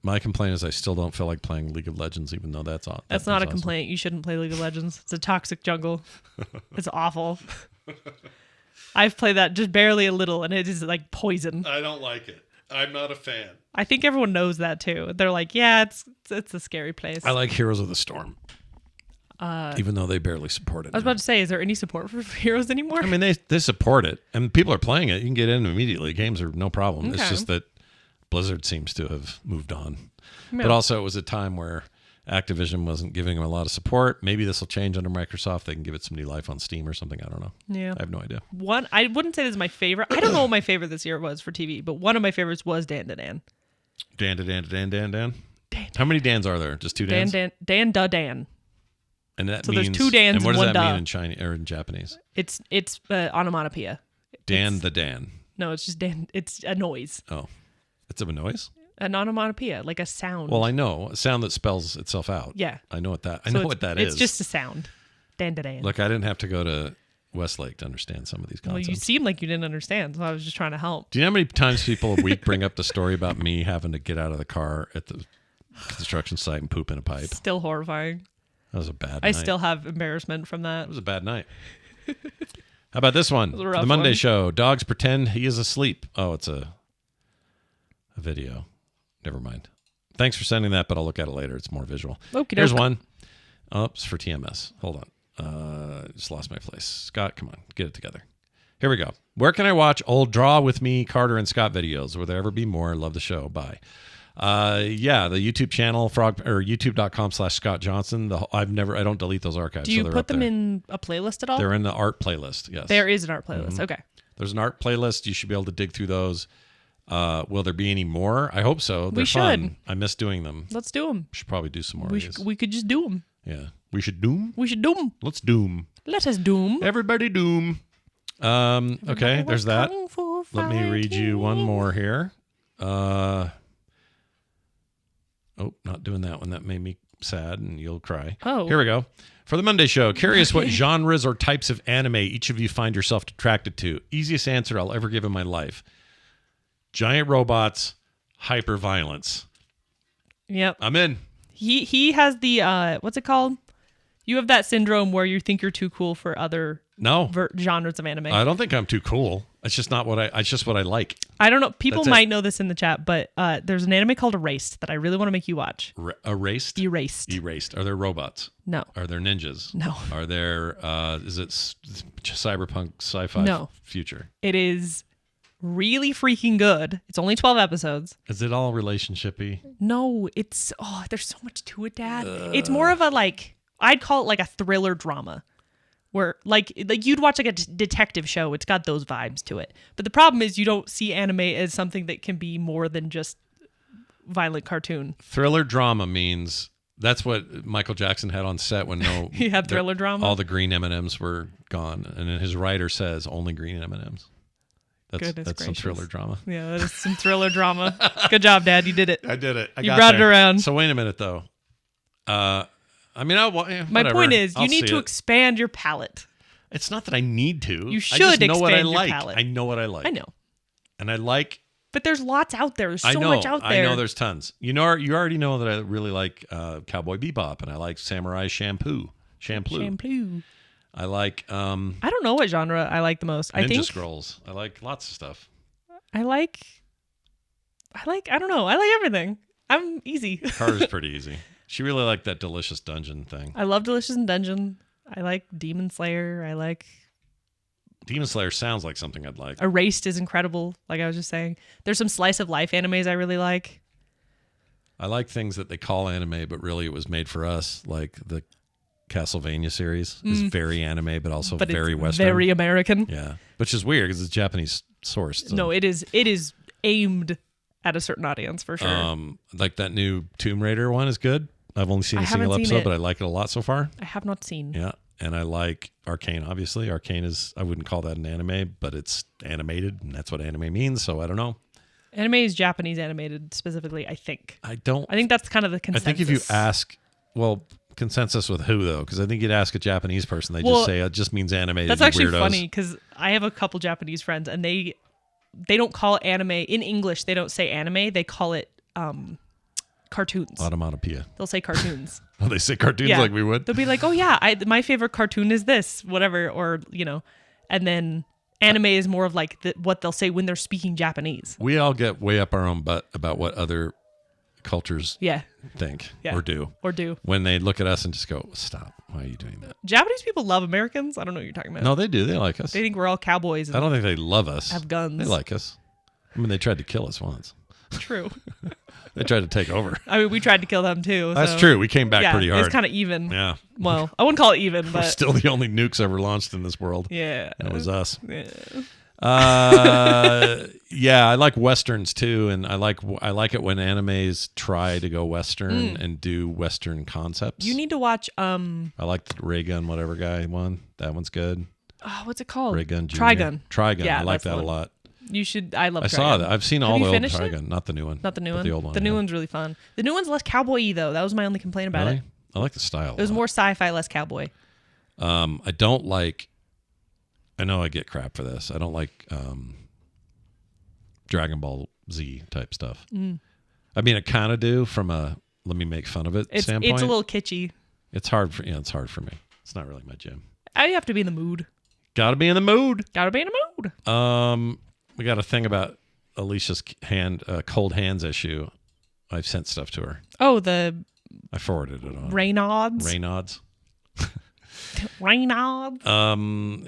S1: My complaint is I still don't feel like playing League of Legends, even though that's awesome.
S2: That's not a complaint. You shouldn't play League of Legends. It's a toxic jungle. It's awful. I've played that just barely a little, and it is like poison.
S1: I don't like it. I'm not a fan.
S2: I think everyone knows that too. They're like, yeah, it's a scary place.
S1: I like Heroes of the Storm. Even though they barely support it.
S2: I was about to say, is there any support for Heroes anymore?
S1: I mean, they support it, and people are playing it. You can get in immediately. Games are no problem.
S2: Okay.
S1: It's just that Blizzard seems to have moved on.
S2: Yeah.
S1: But also, it was a time where Activision wasn't giving them a lot of support. Maybe this will change under Microsoft. They can give it some new life on Steam or something. I don't know.
S2: Yeah.
S1: I have no idea.
S2: I wouldn't say this is my favorite. I don't know what my favorite this year was for TV, but one of my favorites was Dan to Dan.
S1: Dan. How many Dans are there? Just two Dans?
S2: Dan da Dan.
S1: And that
S2: so
S1: means,
S2: there's two Dans
S1: and what
S2: and
S1: does
S2: one
S1: that
S2: da.
S1: mean in Chinese or in Japanese?
S2: It's onomatopoeia.
S1: The Dan.
S2: No, it's just Dan. It's a noise.
S1: Oh, it's a noise.
S2: An onomatopoeia, like a sound.
S1: Well, I know a sound that spells itself out.
S2: Yeah,
S1: I know what that. I know what that is.
S2: It's just a sound. Dan da Dan.
S1: Look, I didn't have to go to Westlake to understand some of these concepts.
S2: Well, you seem like you didn't understand, so I was just trying to help.
S1: Do you know how many times people a week bring up the story about me having to get out of the car at the construction site and poop in a pipe?
S2: Still horrifying.
S1: That was a bad night.
S2: I still have embarrassment from that.
S1: It was a bad night. How about this one?
S2: It was a rough
S1: The Monday
S2: one.
S1: show. Dogs pretend he is asleep. Oh, it's a video. Never mind. Thanks for sending that, but I'll look at it later. It's more visual. Here's one. Oh, it's for TMS. Hold on. Just lost my place. Scott, come on. Get it together. Here we go. Where can I watch old Draw With Me, Carter, and Scott videos? Will there ever be more? Love the show. Bye. Yeah, the YouTube channel, youtube.com/Scott Johnson. I don't delete those archives.
S2: Do you
S1: so
S2: put them in a playlist at all?
S1: They're in the art playlist, yes.
S2: There is an art playlist.
S1: Mm-hmm.
S2: Okay.
S1: There's an art playlist. You should be able to dig through those. Will there be any more? I hope so. They're
S2: we should.
S1: fun. I miss doing them.
S2: Let's do them.
S1: We should probably do some more
S2: We
S1: of these.
S2: we could just do them.
S1: Yeah. We should doom?
S2: We should do them.
S1: Let's doom.
S2: Let us doom.
S1: Everybody doom. Okay, there's that. Let me read you one more here. Oh, not doing that one. That made me sad and you'll cry.
S2: Oh.
S1: Here we go. For the Monday show, curious what genres or types of anime each of you find yourself attracted to. Easiest answer I'll ever give in my life. Giant robots, hyper violence.
S2: Yep.
S1: I'm in.
S2: He has the what's it called? You have that syndrome where you think you're too cool for other genres of anime.
S1: I don't think I'm too cool. It's just not what it's just what I like.
S2: I don't know. People might know this in the chat, but there's an anime called Erased that I really want to make you watch.
S1: Erased?
S2: Erased.
S1: Are there robots?
S2: No.
S1: Are there ninjas?
S2: No.
S1: Are there, is it cyberpunk sci-fi future?
S2: It is really freaking good. It's only 12 episodes.
S1: Is it all relationship-y?
S2: No, it's, there's so much to it, Dad. It's more of a, like, I'd call it like a thriller drama. Where like you'd watch like a detective show. It's got those vibes to it. But the problem is you don't see anime as something that can be more than just violent cartoon.
S1: Thriller drama means that's what Michael Jackson had on set when
S2: he had thriller drama.
S1: All the green M&Ms were gone, and then his writer says only green M&Ms. That's some thriller drama.
S2: Yeah, that is some thriller drama. Good job, Dad. You did it.
S1: I did it.
S2: You brought it around.
S1: So wait a minute though. I mean,
S2: my point is, you need to expand your palette.
S1: It's not that I need to.
S2: You should expand
S1: know what I
S2: your
S1: like.
S2: palette.
S1: I know what I like.
S2: I know.
S1: And I like.
S2: But there's lots out there. There's so much out there.
S1: I know there's tons. You already know that I really like Cowboy Bebop, and I like Samurai Shampoo. I like.
S2: I don't know what genre I like the most.
S1: Ninja Scrolls. I like lots of stuff.
S2: I don't know. I like everything. I'm easy.
S1: Carter's pretty easy. She really liked that Delicious Dungeon thing.
S2: I love Delicious Dungeon. I like Demon Slayer.
S1: Demon Slayer sounds like something I'd like.
S2: Erased is incredible, like I was just saying. There's some slice of life animes I really like.
S1: I like things that they call anime, but really it was made for us, like the Castlevania series is very anime, but also very Western.
S2: Very American.
S1: Yeah. Which is weird because it's Japanese sourced. So.
S2: No, it is aimed at a certain audience for sure.
S1: Like that new Tomb Raider one is good. I've only seen a single episode, but I like it a lot so far.
S2: I have not seen.
S1: Yeah. And I like Arcane, obviously. Arcane is, I wouldn't call that an anime, but it's animated, and that's what anime means, so I don't know.
S2: Anime is Japanese animated specifically, I think. I think that's kind of the consensus.
S1: I think if you ask, consensus with who, though? Because I think you'd ask a Japanese person, they just say it just means animated.
S2: That's actually funny, because I have a couple Japanese friends, and they don't call anime, in English, they don't say anime, they call it cartoons.
S1: Onomatopoeia.
S2: They'll say cartoons.
S1: Oh, they say cartoons like we would?
S2: They'll be like, oh yeah, my favorite cartoon is this, whatever, or, and then anime is more of like what they'll say when they're speaking Japanese.
S1: We all get way up our own butt about what other cultures think or do. When they look at us and just go, stop, why are you doing that?
S2: Japanese people love Americans. I don't know what you're talking about.
S1: No, they do. They like us.
S2: They think we're all cowboys.
S1: I don't think they love us.
S2: Have guns.
S1: They like us. I mean, they tried to kill us once.
S2: True.
S1: They tried to take over.
S2: I mean, we tried to kill them too.
S1: That's true. We came back pretty hard.
S2: It's kind of even.
S1: Yeah.
S2: Well, I wouldn't call it even, but
S1: we're still the only nukes ever launched in this world.
S2: Yeah.
S1: And it was us.
S2: Yeah.
S1: I like westerns too, and I like it when animes try to go western and do western concepts.
S2: You need to watch.
S1: I like the Ray Gun, whatever guy one. That one's good.
S2: What's it called?
S1: Ray Gun Jr.
S2: Trigun.
S1: Yeah, I like that a lot.
S2: You should. I love.
S1: I saw that. I've seen all the old Trigun, not the new one.
S2: Not the new one.
S1: The old one.
S2: The new one's really fun. The new one's less cowboy-y though. That was my only complaint about it.
S1: I like the style.
S2: It was more sci-fi, less cowboy.
S1: I don't like. I know I get crap for this. I don't like Dragon Ball Z type stuff. I mean, I kind of do from a let me make fun of it standpoint.
S2: It's a little kitschy.
S1: It's hard for it's hard for me. It's not really my jam.
S2: I have to be in the mood.
S1: Gotta be in the mood. We got a thing about Alicia's cold hands issue. I've sent stuff to her.
S2: Oh,
S1: I forwarded it on.
S2: Raynaud's.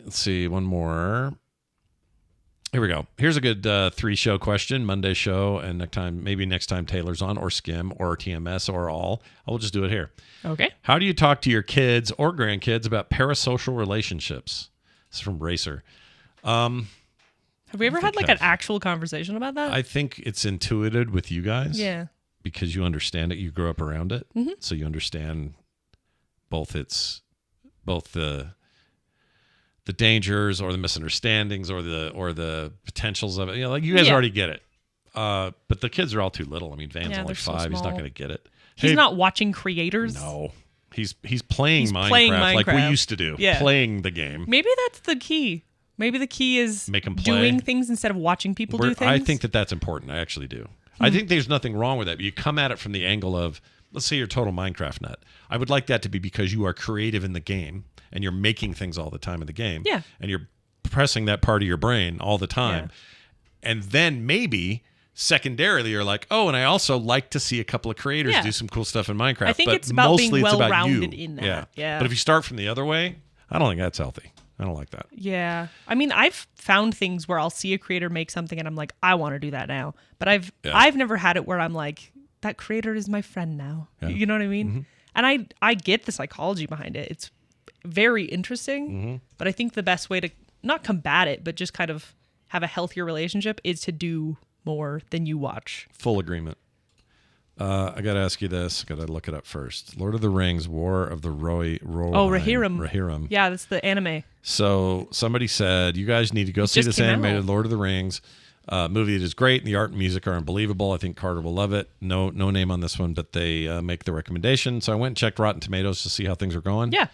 S1: Let's see, one more. Here we go. Here's a good 3-show question. Monday show, and next time Taylor's on, or Skim, or TMS, or all. I'll just do it here.
S2: Okay.
S1: How do you talk to your kids or grandkids about parasocial relationships? This is from Racer.
S2: Have we ever had an actual conversation about that?
S1: I think it's intuited with you guys.
S2: Yeah.
S1: Because you understand it. You grew up around it. Mm-hmm. So you understand both the dangers or the misunderstandings or the potentials of it. You guys already get it. But the kids are all too little. I mean, Van's only 5. So he's not going to get it.
S2: He's not watching creators.
S1: No. He's playing Minecraft like we used to do. Yeah. Playing the game.
S2: Maybe that's the key. Maybe the key is
S1: make them
S2: doing things instead of watching people do things.
S1: I think that's important. I actually do. I think there's nothing wrong with that. But you come at it from the angle of, let's say you're a total Minecraft nut. I would like that to be because you are creative in the game and you're making things all the time in the game.
S2: Yeah.
S1: And you're pressing that part of your brain all the time. And then maybe secondarily you're like, oh, and I also like to see a couple of creators do some cool stuff in Minecraft.
S2: I think
S1: but
S2: it's about
S1: mostly
S2: being
S1: it's about
S2: well-rounded
S1: you.
S2: in that. Yeah.
S1: But if you start from the other way, I don't think that's healthy. I don't like that.
S2: Yeah. I mean, I've found things where I'll see a creator make something and I'm like, I want to do that now. But I've never had it where I'm like, that creator is my friend now.
S1: Yeah.
S2: You know what I mean?
S1: Mm-hmm.
S2: And I get the psychology behind it. It's very interesting. But I think the best way to not combat it, but just kind of have a healthier relationship is to do more than you watch.
S1: Full agreement. I got to ask you this. I got to look it up first. Lord of the Rings, War of the Rohirrim.
S2: Yeah, that's the anime.
S1: So somebody said, you guys need to go see this animated Lord of the Rings movie. It is great, and the art and music are unbelievable. I think Carter will love it. No name on this one, but they make the recommendation. So I went and checked Rotten Tomatoes to see how things are going.
S2: Yeah.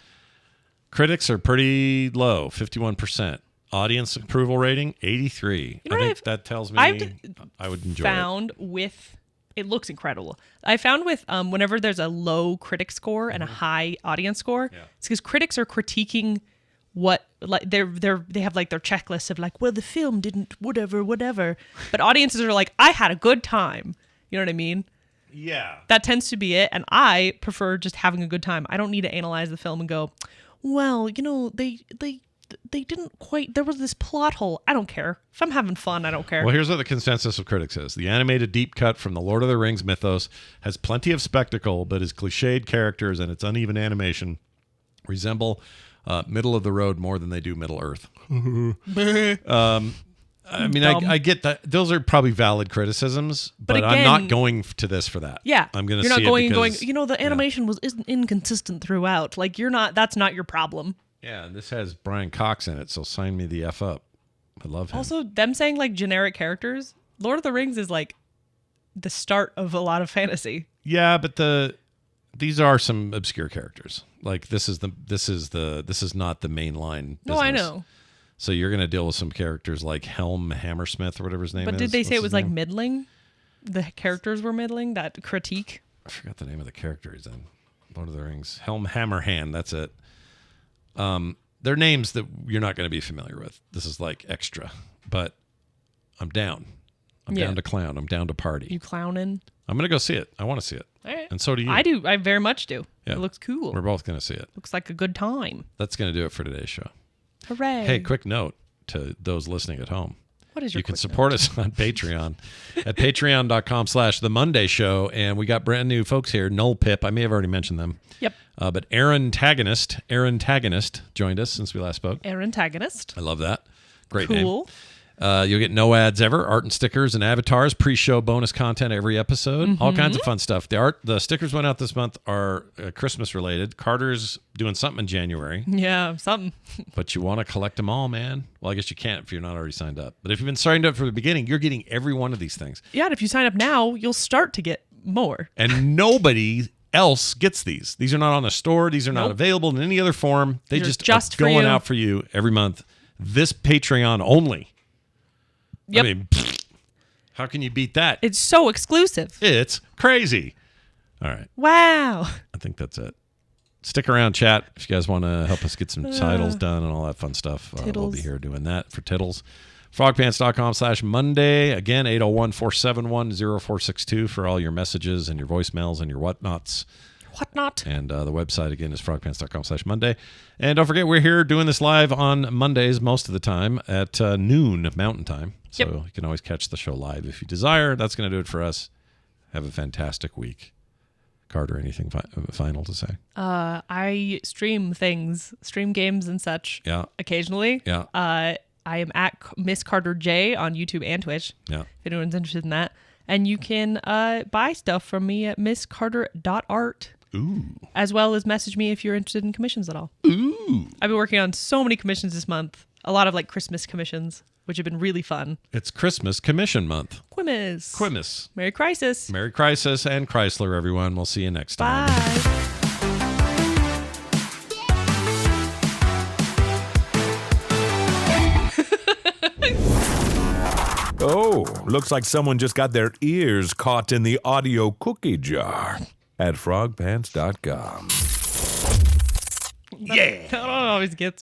S1: Critics are pretty low, 51%. Audience approval rating, 83.
S2: You know
S1: I think that tells me I would enjoy
S2: it looks incredible. I found with whenever there's a low critic score and a high audience score, it's because critics are critiquing what like they have like their checklists of like, well, the film didn't whatever, but audiences are like, I had a good time. You know what I mean?
S1: Yeah.
S2: That tends to be it, and I prefer just having a good time. I don't need to analyze the film and go, well, you know, they didn't quite, there was this plot hole. I don't care. If I'm having fun, I don't care.
S1: Well, here's what the consensus of critics is. The animated deep cut from the Lord of the Rings mythos has plenty of spectacle, but its cliched characters and its uneven animation resemble middle of the road more than they do Middle Earth. I mean, I get that. Those are probably valid criticisms, but again, I'm not going to this for that.
S2: Yeah.
S1: I'm going to see
S2: it because... You're not going,
S1: you
S2: know, the animation isn't inconsistent throughout. Like, that's not your problem.
S1: Yeah, and this has Brian Cox in it, so sign me the F up. I love him.
S2: Also, them saying, like, generic characters, Lord of the Rings is, like, the start of a lot of fantasy.
S1: Yeah, but these are some obscure characters. Like, this is not the main line business.
S2: No, I know.
S1: So you're going to deal with some characters like Helm Hammersmith or whatever his name is.
S2: But did they say it was, like, middling? The characters were middling? That critique?
S1: I forgot the name of the character he's in. Lord of the Rings. Helm Hammerhand, that's it. They're names that you're not going to be familiar with. This is like extra, but I'm down. I'm down to clown. I'm down to party.
S2: You clowning?
S1: I'm going to go see it. I want to see it.
S2: All right.
S1: And so do you.
S2: I do. I very much do. Yeah. It looks cool.
S1: We're both going to see it.
S2: Looks like a good time.
S1: That's going to do it for today's show.
S2: Hooray.
S1: Hey, quick note to those listening at home.
S2: What is your
S1: You can support us on Patreon at patreon.com/The Monday Show. And we got brand new folks here. Null Pip. I may have already mentioned them.
S2: Yep.
S1: But Aaron Tagonist joined us since we last spoke.
S2: Aaron Tagonist.
S1: I love that. Great
S2: cool.
S1: name. You'll get no ads ever, art and stickers and avatars, pre-show bonus content every episode, all kinds of fun stuff. The stickers went out this month are Christmas related. Carter's doing something in January.
S2: Yeah, something.
S1: But you want to collect them all, man. Well, I guess you can't if you're not already signed up. But if you've been signed up from the beginning, you're getting every one of these things.
S2: Yeah, and if you sign up now, you'll start to get more.
S1: And nobody else gets these. These are not on the store. These are not available in any other form. They just are going out for you every month. This Patreon only.
S2: Yep.
S1: I mean, how can you beat that?
S2: It's so exclusive.
S1: It's crazy. All right.
S2: Wow.
S1: I think that's it. Stick around, chat, if you guys want to help us get some titles done and all that fun stuff. We'll be here doing that for tittles. frogpants.com/Monday. Again, 801-471-0462 for all your messages and your voicemails and your whatnots.
S2: Whatnot.
S1: And the website, again, is frogpants.com/Monday. And don't forget, we're here doing this live on Mondays most of the time at noon Mountain Time. So you can always catch the show live if you desire. That's going to do it for us. Have a fantastic week. Carter, anything final to say?
S2: I stream games and such.
S1: Yeah.
S2: Occasionally.
S1: Yeah.
S2: I am at Miss Carter J on YouTube and Twitch.
S1: Yeah.
S2: If anyone's interested in that. And you can buy stuff from me at misscarter.art.
S1: Ooh.
S2: As well as message me if you're interested in commissions at all.
S1: Ooh.
S2: I've been working on so many commissions this month. A lot of like Christmas commissions, which have been really fun.
S1: It's Christmas Commission Month.
S2: Quimis. Merry Crisis.
S1: Merry Crisis and Chrysler, everyone. We'll see you next time.
S2: Bye.
S3: Oh, looks like someone just got their ears caught in the audio cookie jar at frogpants.com.
S2: Yeah. I don't always get